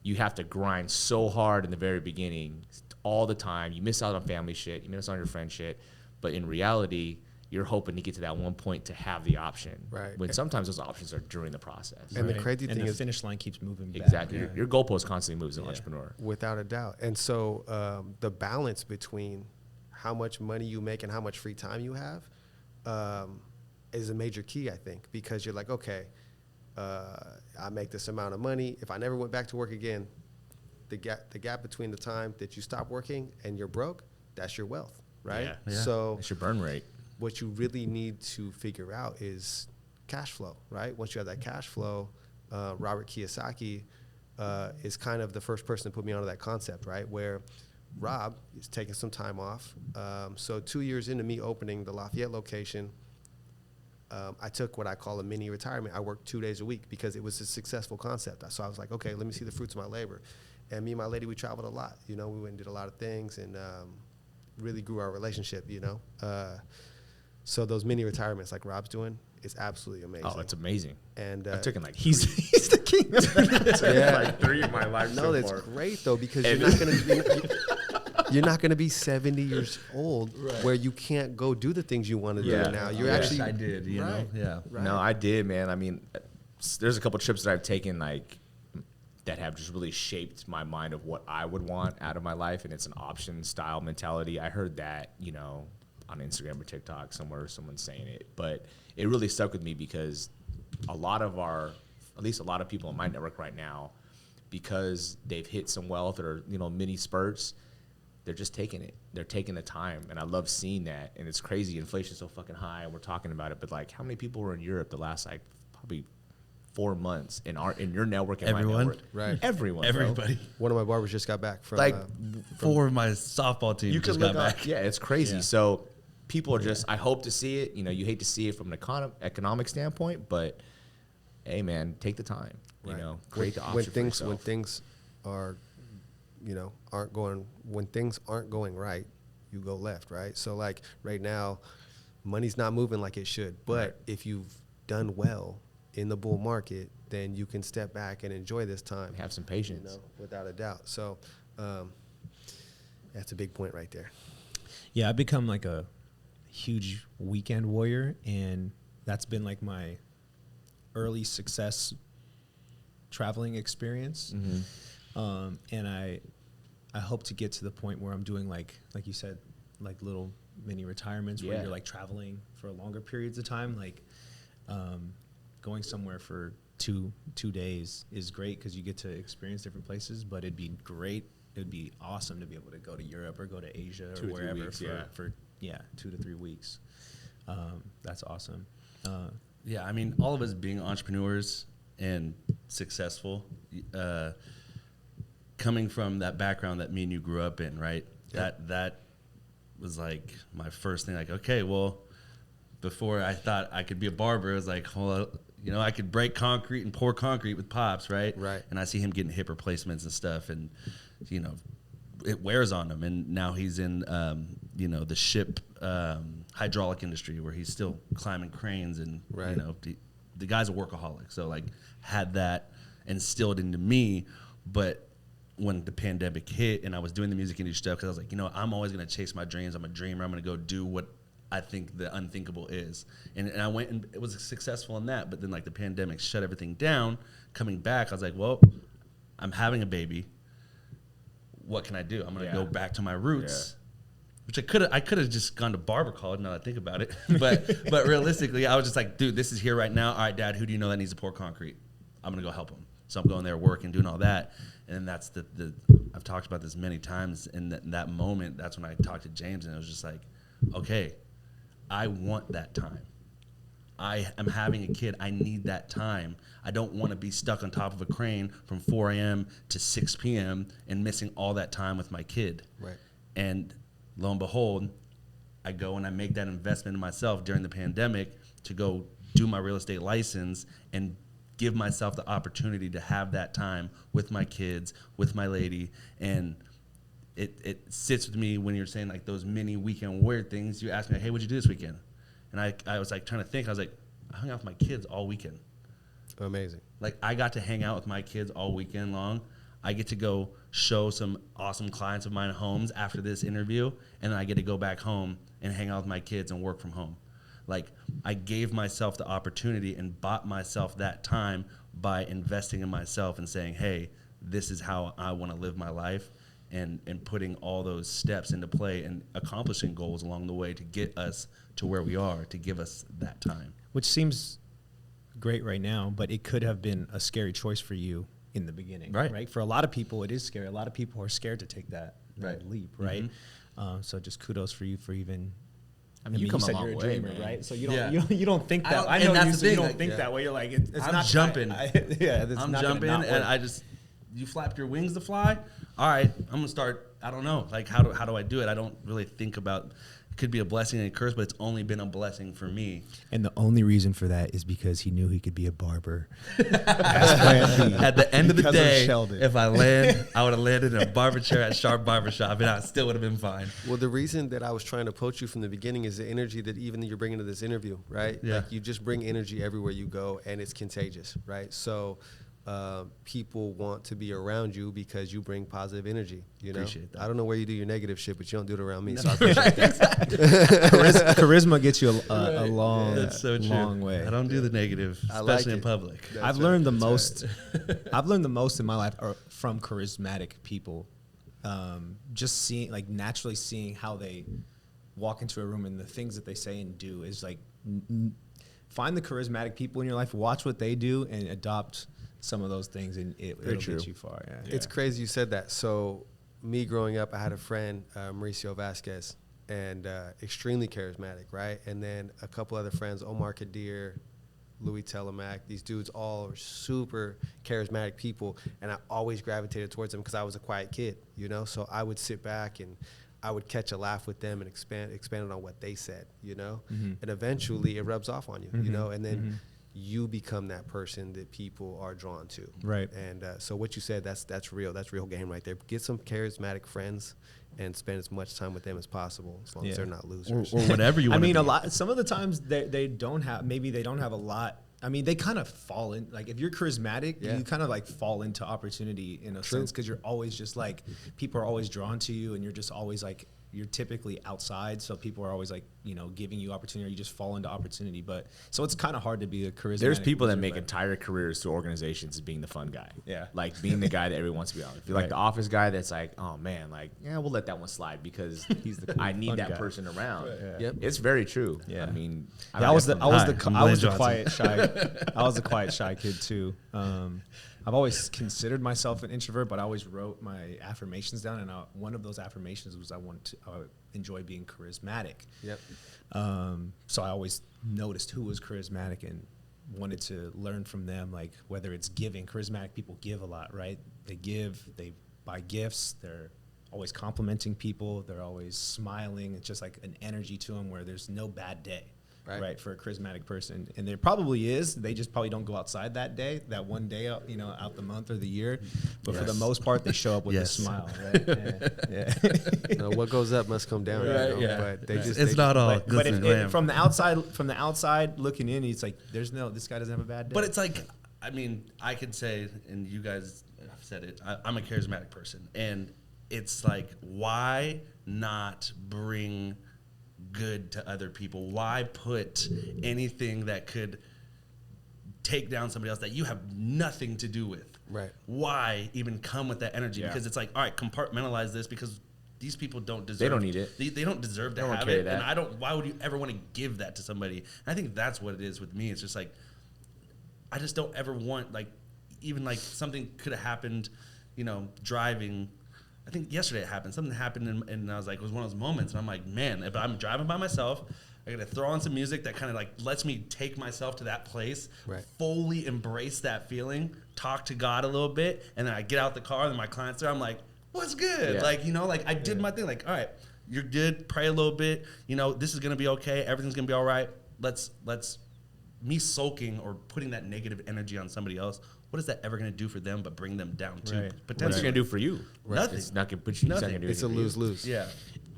you have to grind so hard in the very beginning all the time. You miss out on family shit. You miss out on your friend shit. But in reality, you're hoping to get to that one point to have the option. Right. When sometimes those options are during the process. And the Right. crazy and thing the is, finish line keeps moving back. Exactly. Yeah. Your goalpost constantly moves as an entrepreneur. without a doubt. And so the balance between how much money you make and how much free time you have is a major key, I think, because you're like, okay, I make this amount of money. If I never went back to work again, the gap between the time that you stop working and you're broke, that's your wealth, right? Yeah. Yeah. So It's your burn rate. what you really need to figure out is cash flow, right? Once you have that cash flow, Robert Kiyosaki is kind of the first person to put me onto that concept, right? Where Rob is taking some time off. So 2 years into me opening the Lafayette location, I took what I call a mini retirement. I worked 2 days a week because it was a successful concept. So I was like, okay, let me see the fruits of my labor. And me and my lady, we traveled a lot. You know, we went and did a lot of things and really grew our relationship, you know. So those mini retirements like Rob's doing is absolutely amazing. Oh, it's amazing. And I've taken like He's the king of that. yeah. like 3 in my life No, so that's far. great though, because And- you're not gonna be 70 years old where you can't go do the things you want to Yeah. do now. You're Yeah. actually I did, you know, yeah. Right. No, I did, man. I mean, there's a couple trips that I've taken like that have just really shaped my mind of what I would want out of my life, and it's an option style mentality. I heard that, you know, on Instagram or TikTok somewhere, someone's saying it, but it really stuck with me because a lot of at least a lot of people in my network right now, because they've hit some wealth or, you know, mini spurts, they're just taking it. They're taking the time, and I love seeing that. And it's crazy. Inflation's so fucking high, and we're talking about it. But like, how many people were in Europe the last like probably 4 months in your network and Everyone? my network? Right. Everyone. bro. Everybody. One of my barbers just got back from Like, 4 of my softball team You just can got look up. back. Yeah, it's crazy. Yeah. So people are just. I hope to see it. You know, you hate to see it from an economic standpoint, but hey, man, take the time. You know, create the option when for things yourself. are, you know, when things aren't going right, you go left, right? So like right now, money's not moving like it should. But if you've done well in the bull market, then you can step back and enjoy this time. Have some You patience. know, without a doubt. So that's a big point right there. Yeah, I've become like a huge weekend warrior, and that's been like my early success traveling experience. And I hope to get to the point where I'm doing like you said, like little mini retirements where Yeah. you're like traveling for longer periods of time. Like going somewhere for two days is great because you get to experience different places, but it'd be great. It'd be awesome to be able to go to Europe or go to Asia 2 or or 3 wherever weeks, for 2 to 3 weeks. That's awesome. Yeah, I mean, all of us being entrepreneurs and successful, coming from that background that me and you grew up in, right? Yep. That was like my first thing. Like, okay, well, before I thought I could be a barber, it was like, well, You know, I could break concrete and pour concrete with Pops, right? Right. And I see him getting hip replacements and stuff, and you know, it wears on him. And now he's in, you know, the ship hydraulic industry where he's still climbing cranes, and Right. you know, the guy's a workaholic. So like, had that instilled into me, but when the pandemic hit and I was doing the music industry stuff, because I was like, you know, I'm always gonna chase my dreams. I'm a dreamer. I'm gonna go do what I think the unthinkable is. And I went and it was successful in that. But then like the pandemic shut everything down. Coming back, I was like, well, I'm having a baby. What can I do? I'm gonna go back to my roots. Which I could have just gone to barber college now that I think about it. but realistically, I was just like, dude, this is here right now. All right, Dad, who do you know that needs to pour concrete? I'm gonna go help him. So I'm going there, working, doing all that. And that's the I've talked about this many times. And in that moment, that's when I talked to James, and it was just like, okay, I want that time. I am having a kid. I need that time. I don't want to be stuck on top of a crane from 4 a.m. to 6 p.m. and missing all that time with my kid. Right. And lo and behold, I go and I make that investment in myself during the pandemic to go do my real estate license and give myself the opportunity to have that time with my kids, with my lady. And it sits with me when you're saying like those mini weekend weird things. You ask me, hey, what'd you do this weekend? And I was like trying to think. I was like, I hung out with my kids all weekend. Amazing. Like I got to hang out with my kids all weekend long. I get to go show some awesome clients of mine homes after this interview, and then I get to go back home and hang out with my kids and work from home. Like I gave myself the opportunity and bought myself that time by investing in myself and saying, hey, this is how I want to live my life. And putting all those steps into play and accomplishing goals along the way to get us to where we are, to give us that time. Which seems great right now, but it could have been a scary choice for you in the beginning, right? For a lot of people, it is scary. A lot of people are scared to take that leap, right? Mm-hmm. So just kudos for you for even. I mean, you come said a long you're a way, dreamer, man. right? So you don't think that. I and know that's the you thing, don't like, think that way. You're like, it's I'm not jumping. I'm jumping, and I just, you flapped your wings to fly. All right, I'm gonna start. I don't know, like how do I do it? I don't really think about. It could be a blessing and a curse, but it's only been a blessing for me. And the only reason for that is because he knew he could be a barber. At the end of the day, Sheldon. if I would have landed in a barber chair at Sharp Barbershop, and I still would have been fine. Well, the reason that I was trying to poach you from the beginning is the energy that even you're bringing to this interview, right? Yeah. Like you just bring energy everywhere you go, and it's contagious, right? So people want to be around you because you bring positive energy. You know, Appreciate that. I don't know where you do your negative shit, but you don't do it around me. So I appreciate that. Charisma gets you a long, That's so true. long way. I don't do the negative, I especially like in it. public. That's I've right. learned the That's most. I've learned the most in my life from charismatic people. Just seeing, like, naturally seeing how they walk into a room and the things that they say and do is like find the charismatic people in your life, watch what they do, and adopt some of those things, and it'll get you far. Yeah. It's crazy you said that. So me growing up, I had a friend, Mauricio Vasquez, and extremely charismatic, right? And then a couple other friends, Omar Kadir, Louis Telemac. These dudes all are super charismatic people, and I always gravitated towards them because I was a quiet kid, you know? So I would sit back and I would catch a laugh with them and expand on what they said, you know? Mm-hmm. And eventually it rubs off on you, you know? And then Mm-hmm. you become that person that people are drawn to. Right. And so what you said, that's real. That's real game right there. Get some charismatic friends and spend as much time with them as possible, as long as they're not losers. Or whatever you I want mean, to a be. lot. Some of the times they don't have. Maybe they don't have a lot. I mean, they kind of fall in. Like, if you're charismatic, Yeah. you kind of like fall into opportunity in a sense, because you're always just like, people are always drawn to you, and you're just always like, you're typically outside, so people are always like, you know, giving you opportunity, or you just fall into opportunity. But so it's kind of hard to be a charismatic. There's people that loser, make but- entire careers through organizations as being the fun guy. Yeah. Like being the guy that everyone wants to be on. If you're like Right. the office guy that's like, oh man, like, yeah, we'll let that one slide because I need fun that guy. person around. Yeah. Yep. It's very true. Yeah. I mean, Yeah, I was the Blaine quiet shy kid too. I've always considered myself an introvert, but I always wrote my affirmations down, and one of those affirmations was I enjoy being charismatic. Yep. So I always noticed who was charismatic and wanted to learn from them, like whether it's giving. Charismatic people give a lot, right? They give, they buy gifts, they're always complimenting people, they're always smiling. It's just like an energy to them where there's no bad day. Right. for a charismatic person. And there probably is. They just probably don't go outside that day, that one day, out the month or the year. But for the most part, they show up with a smile, right? Yeah. What goes up must come down. Right, yeah. But they just It's not all. But from the outside looking in, it's like this guy doesn't have a bad day. But it's like, I mean, I could say, and you guys have said it, I'm a charismatic person. And it's like, why not bring good to other people? Why put anything that could take down somebody else that you have nothing to do with? Right. Why even come with that energy? Yeah. Because it's like, all right, compartmentalize this, because these people don't deserve. They don't need it. They don't deserve to They don't have carry it. that. And I don't. Why would you ever want to give that to somebody? And I think that's what it is with me. It's just like, I just don't ever want, like, even like something could have happened, driving. I think yesterday it happened. Something happened, and I was like, it was one of those moments, and I'm like, man, if I'm driving by myself, I gotta throw on some music that kind of like lets me take myself to that place, Right. fully embrace that feeling, talk to God a little bit, and then I get out the car, and my client's there. I'm like, what's good? Yeah. Like, like I did my thing. Like, all right, you're good. Pray a little bit. This is gonna be okay. Everything's gonna be all right. Let's me sulking or putting that negative energy on somebody else. What is that ever going to do for them but bring them down too? Right. What's it going to do for you? Nothing. It's not going to put you. It's not Nothing. going to do It's a anything for you. lose-lose. Yeah.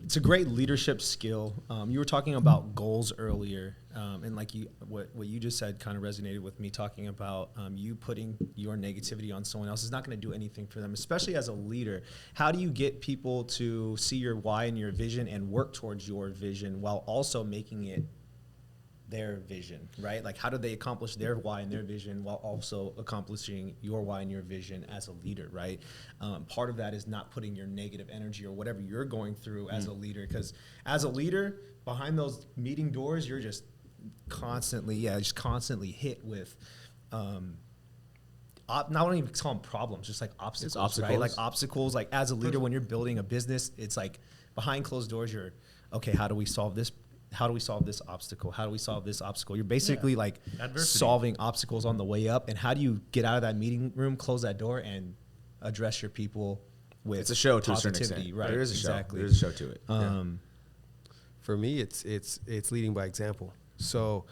It's a great leadership skill. You were talking about goals earlier, and like what you just said kind of resonated with me. Talking about you putting your negativity on someone else is not going to do anything for them, especially as a leader. How do you get people to see your why and your vision and work towards your vision while also making it their vision, right? Like, how do they accomplish their why and their vision while also accomplishing your why and your vision as a leader, right? Part of that is not putting your negative energy or whatever you're going through as a leader, because as a leader, behind those meeting doors, you're just constantly hit with, not even call them problems, just like obstacles, right? Like obstacles, like as a leader, when you're building a business, it's like behind closed doors, you're, okay, how do we solve this? How do we solve this obstacle? How do we solve this obstacle? You're basically like Adversity. solving obstacles on the way up. And how do you get out of that meeting room, close that door, and address your people with It's a show to a certain positivity, extent. right? There is a exactly. show. There's a show to it. For me, it's leading by example. So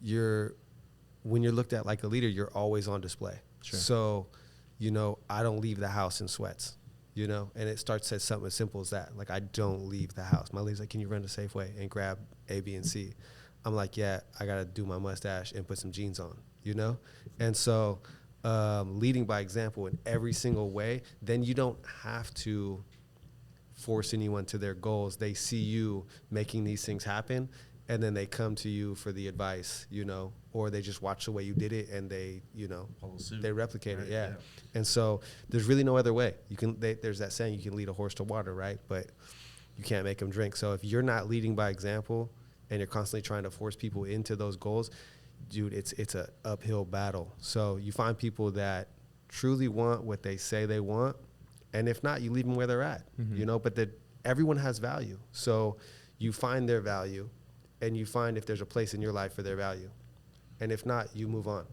when you're looked at like a leader, you're always on display. Sure. So, I don't leave the house in sweats, and it starts at something as simple as that. Like, I don't leave the house. My lady's like, can you run to Safeway and grab A, B, and C? I'm like, yeah, I got to do my mustache and put some jeans on, And so leading by example in every single way, then you don't have to force anyone to their goals. They see you making these things happen, and then they come to you for the advice, or they just watch the way you did it and they, Follow suit. they replicate Right, it. Yeah. yeah. And so there's really no other way. There's that saying, you can lead a horse to water, right? But you can't make them drink. So if you're not leading by example and you're constantly trying to force people into those goals, dude, it's a uphill battle. So you find people that truly want what they say they want, and if not, you leave them where they're at, but everyone has value. So you find their value, and you find if there's a place in your life for their value. And if not, you move on.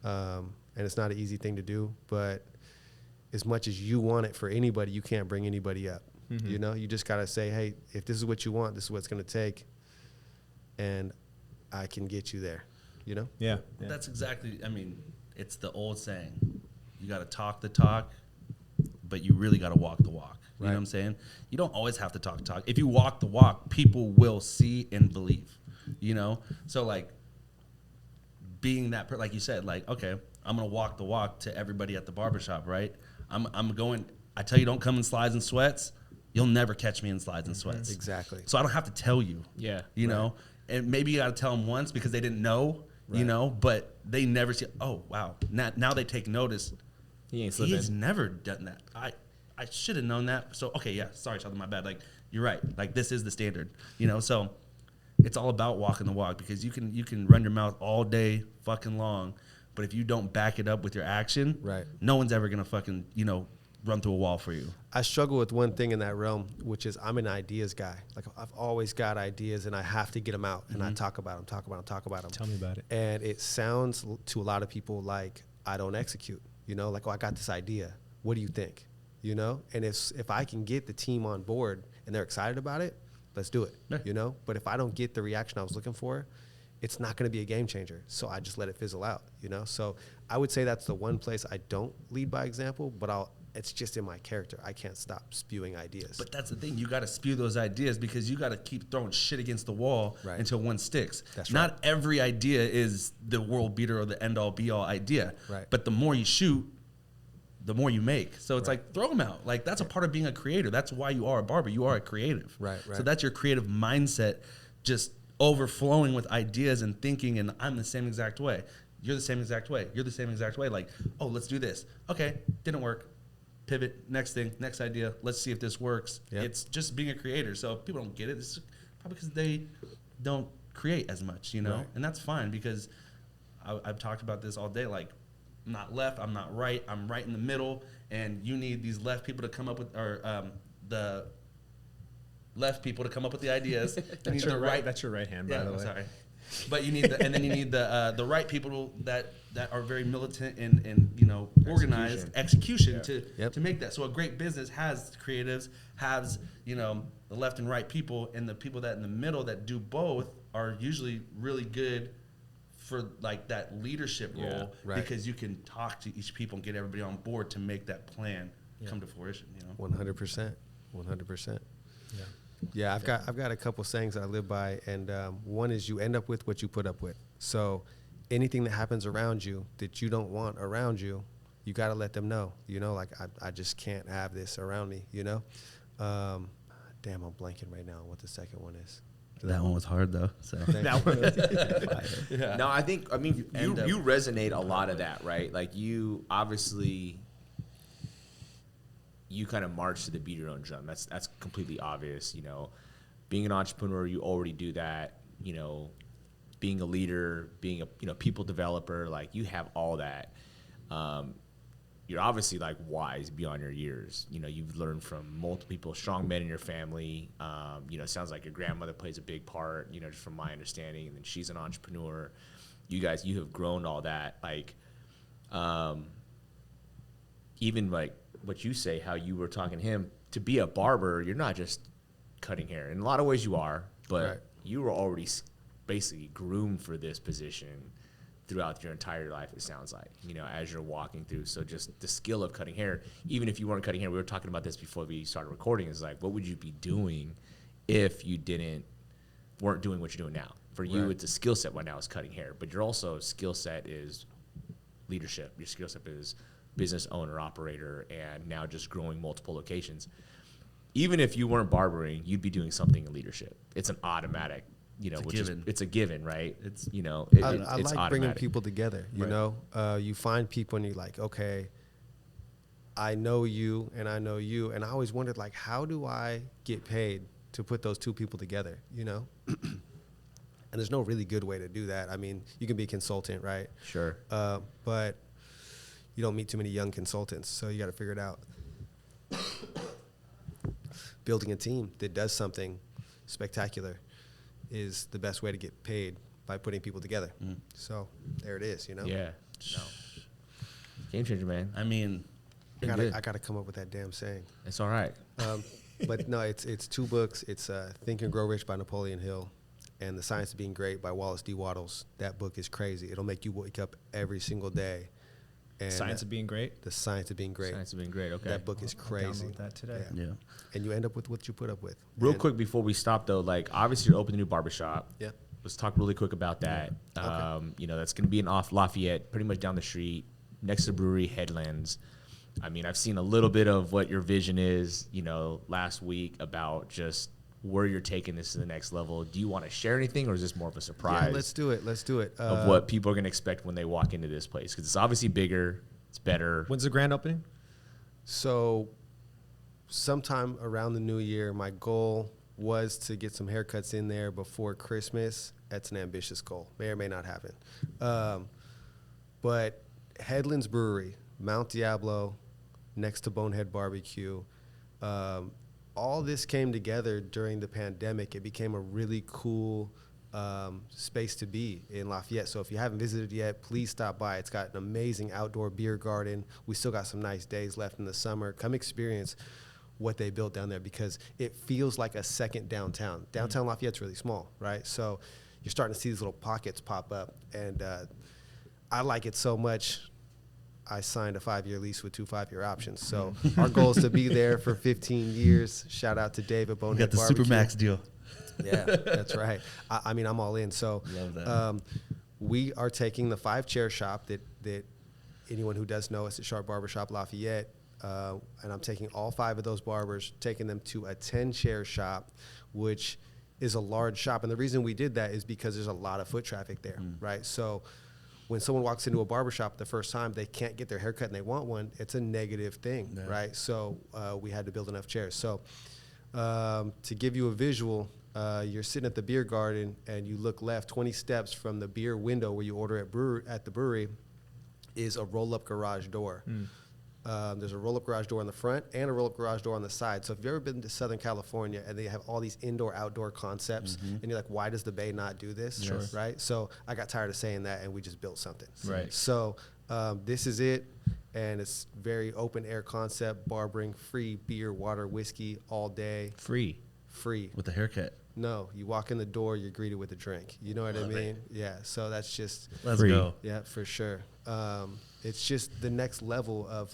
And it's not an easy thing to do, but as much as you want it for anybody, you can't bring anybody up. You just got to say, hey, if this is what you want, this is what it's going to take, and I can get you there, Yeah. That's exactly, it's the old saying. You got to talk the talk, but you really got to walk the walk. You know what I'm saying? You don't always have to talk the talk. If you walk the walk, people will see and believe, So, like, being that, like you said, like, okay, I'm going to walk the walk to everybody at the barbershop, right? I'm going, I tell you, don't come in slides and sweats. You'll never catch me in slides and sweats. Exactly. So I don't have to tell you. Yeah. You know? And maybe you got to tell them once because they didn't know, but they never see, oh, wow. Now they take notice. He ain't slipping. He's never done that. I should have known that. So, okay, yeah, sorry, Sheldon, my bad. Like, you're right. Like, this is the standard, So it's all about walking the walk, because you can run your mouth all day fucking long, but if you don't back it up with your action, no one's ever going to fucking, run through a wall for you. I struggle with one thing in that realm, which is I'm an ideas guy. Like, I've always got ideas, and I have to get them out, and I talk about them. Tell me about it. And it sounds to a lot of people like I don't execute, like, oh, I got this idea. What do you think? And if I can get the team on board and they're excited about it, let's do it, Yeah. you know? But if I don't get the reaction I was looking for, it's not going to be a game changer. So I just let it fizzle out, you know? So I would say that's the one place I don't lead by example, but it's just in my character. I can't stop spewing ideas. But that's the thing. You got to spew those ideas because you got to keep throwing shit against the wall Right. until one sticks. That's Not right. every idea is the world beater or the end all be all idea. Right. But the more you shoot, the more you make. So it's Right. like, throw them out. Like, that's a part of being a creator. That's why you are a barber. You are a creative. Right, So right. that's your creative mindset, just overflowing with ideas and thinking, and I'm the same exact way. You're the same exact way. You're the same exact way. Like, oh, let's do this. Okay, didn't work. Pivot, next thing, next idea. Let's see if this works. Yep. It's just being a creator. So if people don't get it, it's probably because they don't create as much, you know? Right. And that's fine because I've talked about this all day. Like, I'm not left, I'm not right, I'm right in the middle, and you need these left people to come up with, or the left people to come up with the ideas. That's your right. That's your right hand, by Yeah, the I'm way. sorry. But you need and then you need the right people that are very militant and you know, organized execution Yep. to make that. So a great business has creatives, has, you know, the left and right people, and the people that in the middle that do both are usually really good for like that leadership Yeah, role, right. because you can talk to each people and get everybody on board to make that plan come to fruition, you know. 100%. 100%. Yeah. Yeah, I've got a couple sayings I live by, and one is you end up with what you put up with. So anything that happens around you that you don't want around you, you got to let them know. You know, like I just can't have this around me. You know, damn, I'm blanking right now on what the second one is. That one was hard though. So That one. yeah. No, I mean, And, you resonate a lot of that, right? Like you obviously, you kind of march to the beat your own drum. That's completely obvious. You know, being an entrepreneur, you already do that. You know, being a leader, being a people developer, like you have all that. You're obviously like wise beyond your years. You know, you've learned from multiple people, strong men in your family. You know, it sounds like your grandmother plays a big part, you know, just from my understanding. And then she's an entrepreneur. You guys, you have grown all that. Like, even like what you say, how you were talking to him, to be a barber, you're not just cutting hair. In a lot of ways you are, but Right. you were already basically groomed for this position throughout your entire life, it sounds like, you know, as you're walking through. So just the skill of cutting hair, even if you weren't cutting hair, we were talking about this before we started recording, is like, what would you be doing if you weren't doing what you're doing now? For you, Right. it's a skill set right now is cutting hair, but your also skill set is leadership. Your skill set is business owner, operator, and now just growing multiple locations. Even if you weren't barbering, you'd be doing something in leadership. It's an automatic, you know, it's a given, right? It's, you know, I it's like bringing automatic. people together. You Right. know, you find people and you're like, okay, I know you and I know you, and I always wondered, like, how do I get paid to put those two people together? You know, and there's no really good way to do that. I mean, you can be a consultant, right? Sure. But you don't meet too many young consultants, so you got to figure it out. Building a team that does something spectacular is the best way to get paid, by putting people together. So there it is, you know? Yeah. No. Game changer, man. I mean, I Good. gotta come up with that damn saying. It's all right. But no, it's two books. It's Think and Grow Rich by Napoleon Hill and The Science of Being Great by Wallace D. Wattles. That book is crazy. It'll make you wake up every single day. And Science of Being Great. The Science of Being Great. Science of being great. Okay. That book is I'll crazy. download that today. yeah. And you end up with what you put up with. Real And- quick before we stop, though, like obviously you're opening a new barbershop. Yeah. Let's talk really quick about that. Okay. You know, that's going to be in off Lafayette, pretty much down the street, next to the brewery, Headlands. I mean, I've seen a little bit of what your vision is, you know, last week about just where you're taking this to the next level. Do you want to share anything, or is this more of a surprise Yeah, let's do it. Let's do it. of what people are going to expect when they walk into this place? Because it's obviously bigger, it's better. When's the grand opening? So sometime around the new year, my goal was to get some haircuts in there before Christmas. That's an ambitious goal. May or may not happen. But Headlands Brewery, Mount Diablo, next to Bonehead Barbecue, all this came together during the pandemic. It became a really cool space to be in Lafayette. So if you haven't visited yet, please stop by. It's got an amazing outdoor beer garden. We still got some nice days left in the summer. Come experience what they built down there, because it feels like a second downtown. Downtown Lafayette's really small, right? So you're starting to see these little pockets pop up, and I like it so much. I signed a 5-year lease with 2 5-year options. So our goal is to be there for 15 years. Shout out to David We Bonehead got the Barbecue. Supermax deal. Yeah, that's right. I mean, I'm all in. So Love that. we are taking the 5-chair shop that anyone who does know us at Sharp Barbershop Lafayette, and I'm taking all 5 of those barbers, taking them to a 10-chair shop, which is a large shop. And the reason we did that is because there's a lot of foot traffic there, right? So when someone walks into a barbershop the first time, they can't get their hair cut and they want one, it's a negative thing, right? So we had to build enough chairs. So to give you a visual, you're sitting at the beer garden and you look left 20 steps from the beer window where you order at the brewery is a roll-up garage door. There's a roll-up garage door on the front and a roll-up garage door on the side. So if you've ever been to Southern California and they have all these indoor-outdoor concepts, and you're like, why does the Bay not do this, right? So I got tired of saying that, and we just built something. Right. So this is it, and it's very open-air concept, barbering, free beer, water, whiskey all day. Free. With a haircut. No, you walk in the door, you're greeted with a drink. You know what I mean? Yeah, so that's just... Let's Free. go. Yeah, for sure. It's just the next level of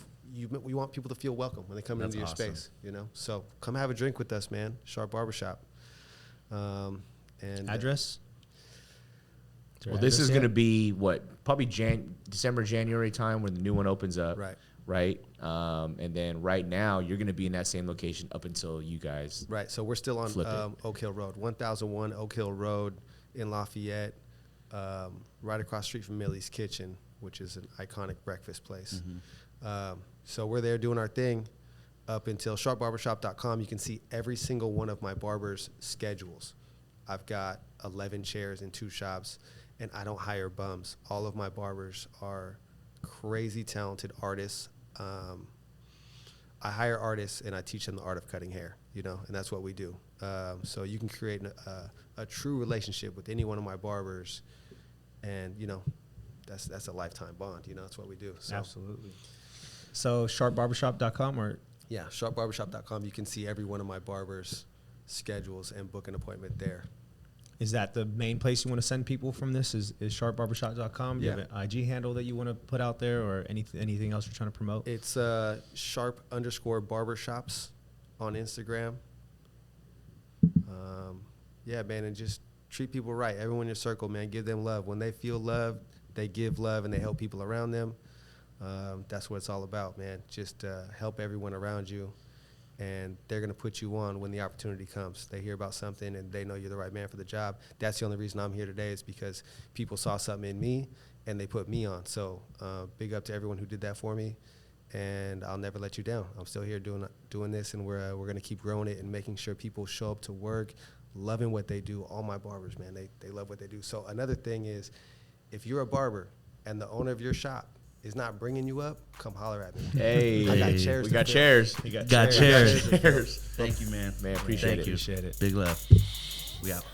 we want people to feel welcome when they come into your awesome. space, you know? So come have a drink with us, man. Sharp Barbershop. And Address? Well, this is going to be what, probably December, January time when the new one opens up. Right. Right. And then right now you're going to be in that same location up until you guys. Right. So we're still on Flip it. Oak Hill Road, 1001 Oak Hill Road in Lafayette, right across the street from Millie's Kitchen, which is an iconic breakfast place. So we're there doing our thing up until sharpbarbershop.com. You can see every single one of my barbers' schedules. I've got 11 chairs in 2 shops, and I don't hire bums. All of my barbers are crazy talented artists. I hire artists and I teach them the art of cutting hair, you know, and that's what we do. So you can create a true relationship with any one of my barbers, and you know, that's a lifetime bond. You know, that's what we do. So, Absolutely. So sharpbarbershop.com or yeah, sharpbarbershop.com. You can see every one of my barbers' schedules and book an appointment there. is that the main place you want to send people from this? Is sharpbarbershop.com? Do you Yeah. have an IG handle that you want to put out there, or anything else you're trying to promote? It's sharp_barbershops on Instagram. Yeah, man, and just treat people right. Everyone in your circle, man, give them love. When they feel love, they give love and they help people around them. That's what it's all about, man. Just help everyone around you, and they're going to put you on when the opportunity comes. They hear about something and they know you're the right man for the job. That's the only reason I'm here today, is because people saw something in me and they put me on. So big up to everyone who did that for me, and I'll never let you down. I'm still here doing this, and we're going to keep growing it and making sure people show up to work loving what they do. All my barbers, man, they love what they do. So another thing is, if you're a barber and the owner of your shop is not bringing you up, come holler at me. Hey, I got chairs we to got fill. chairs. You got Got chairs. chairs. Thank you, man. Man, appreciate Thank it. you. Appreciate it. Big love. We out.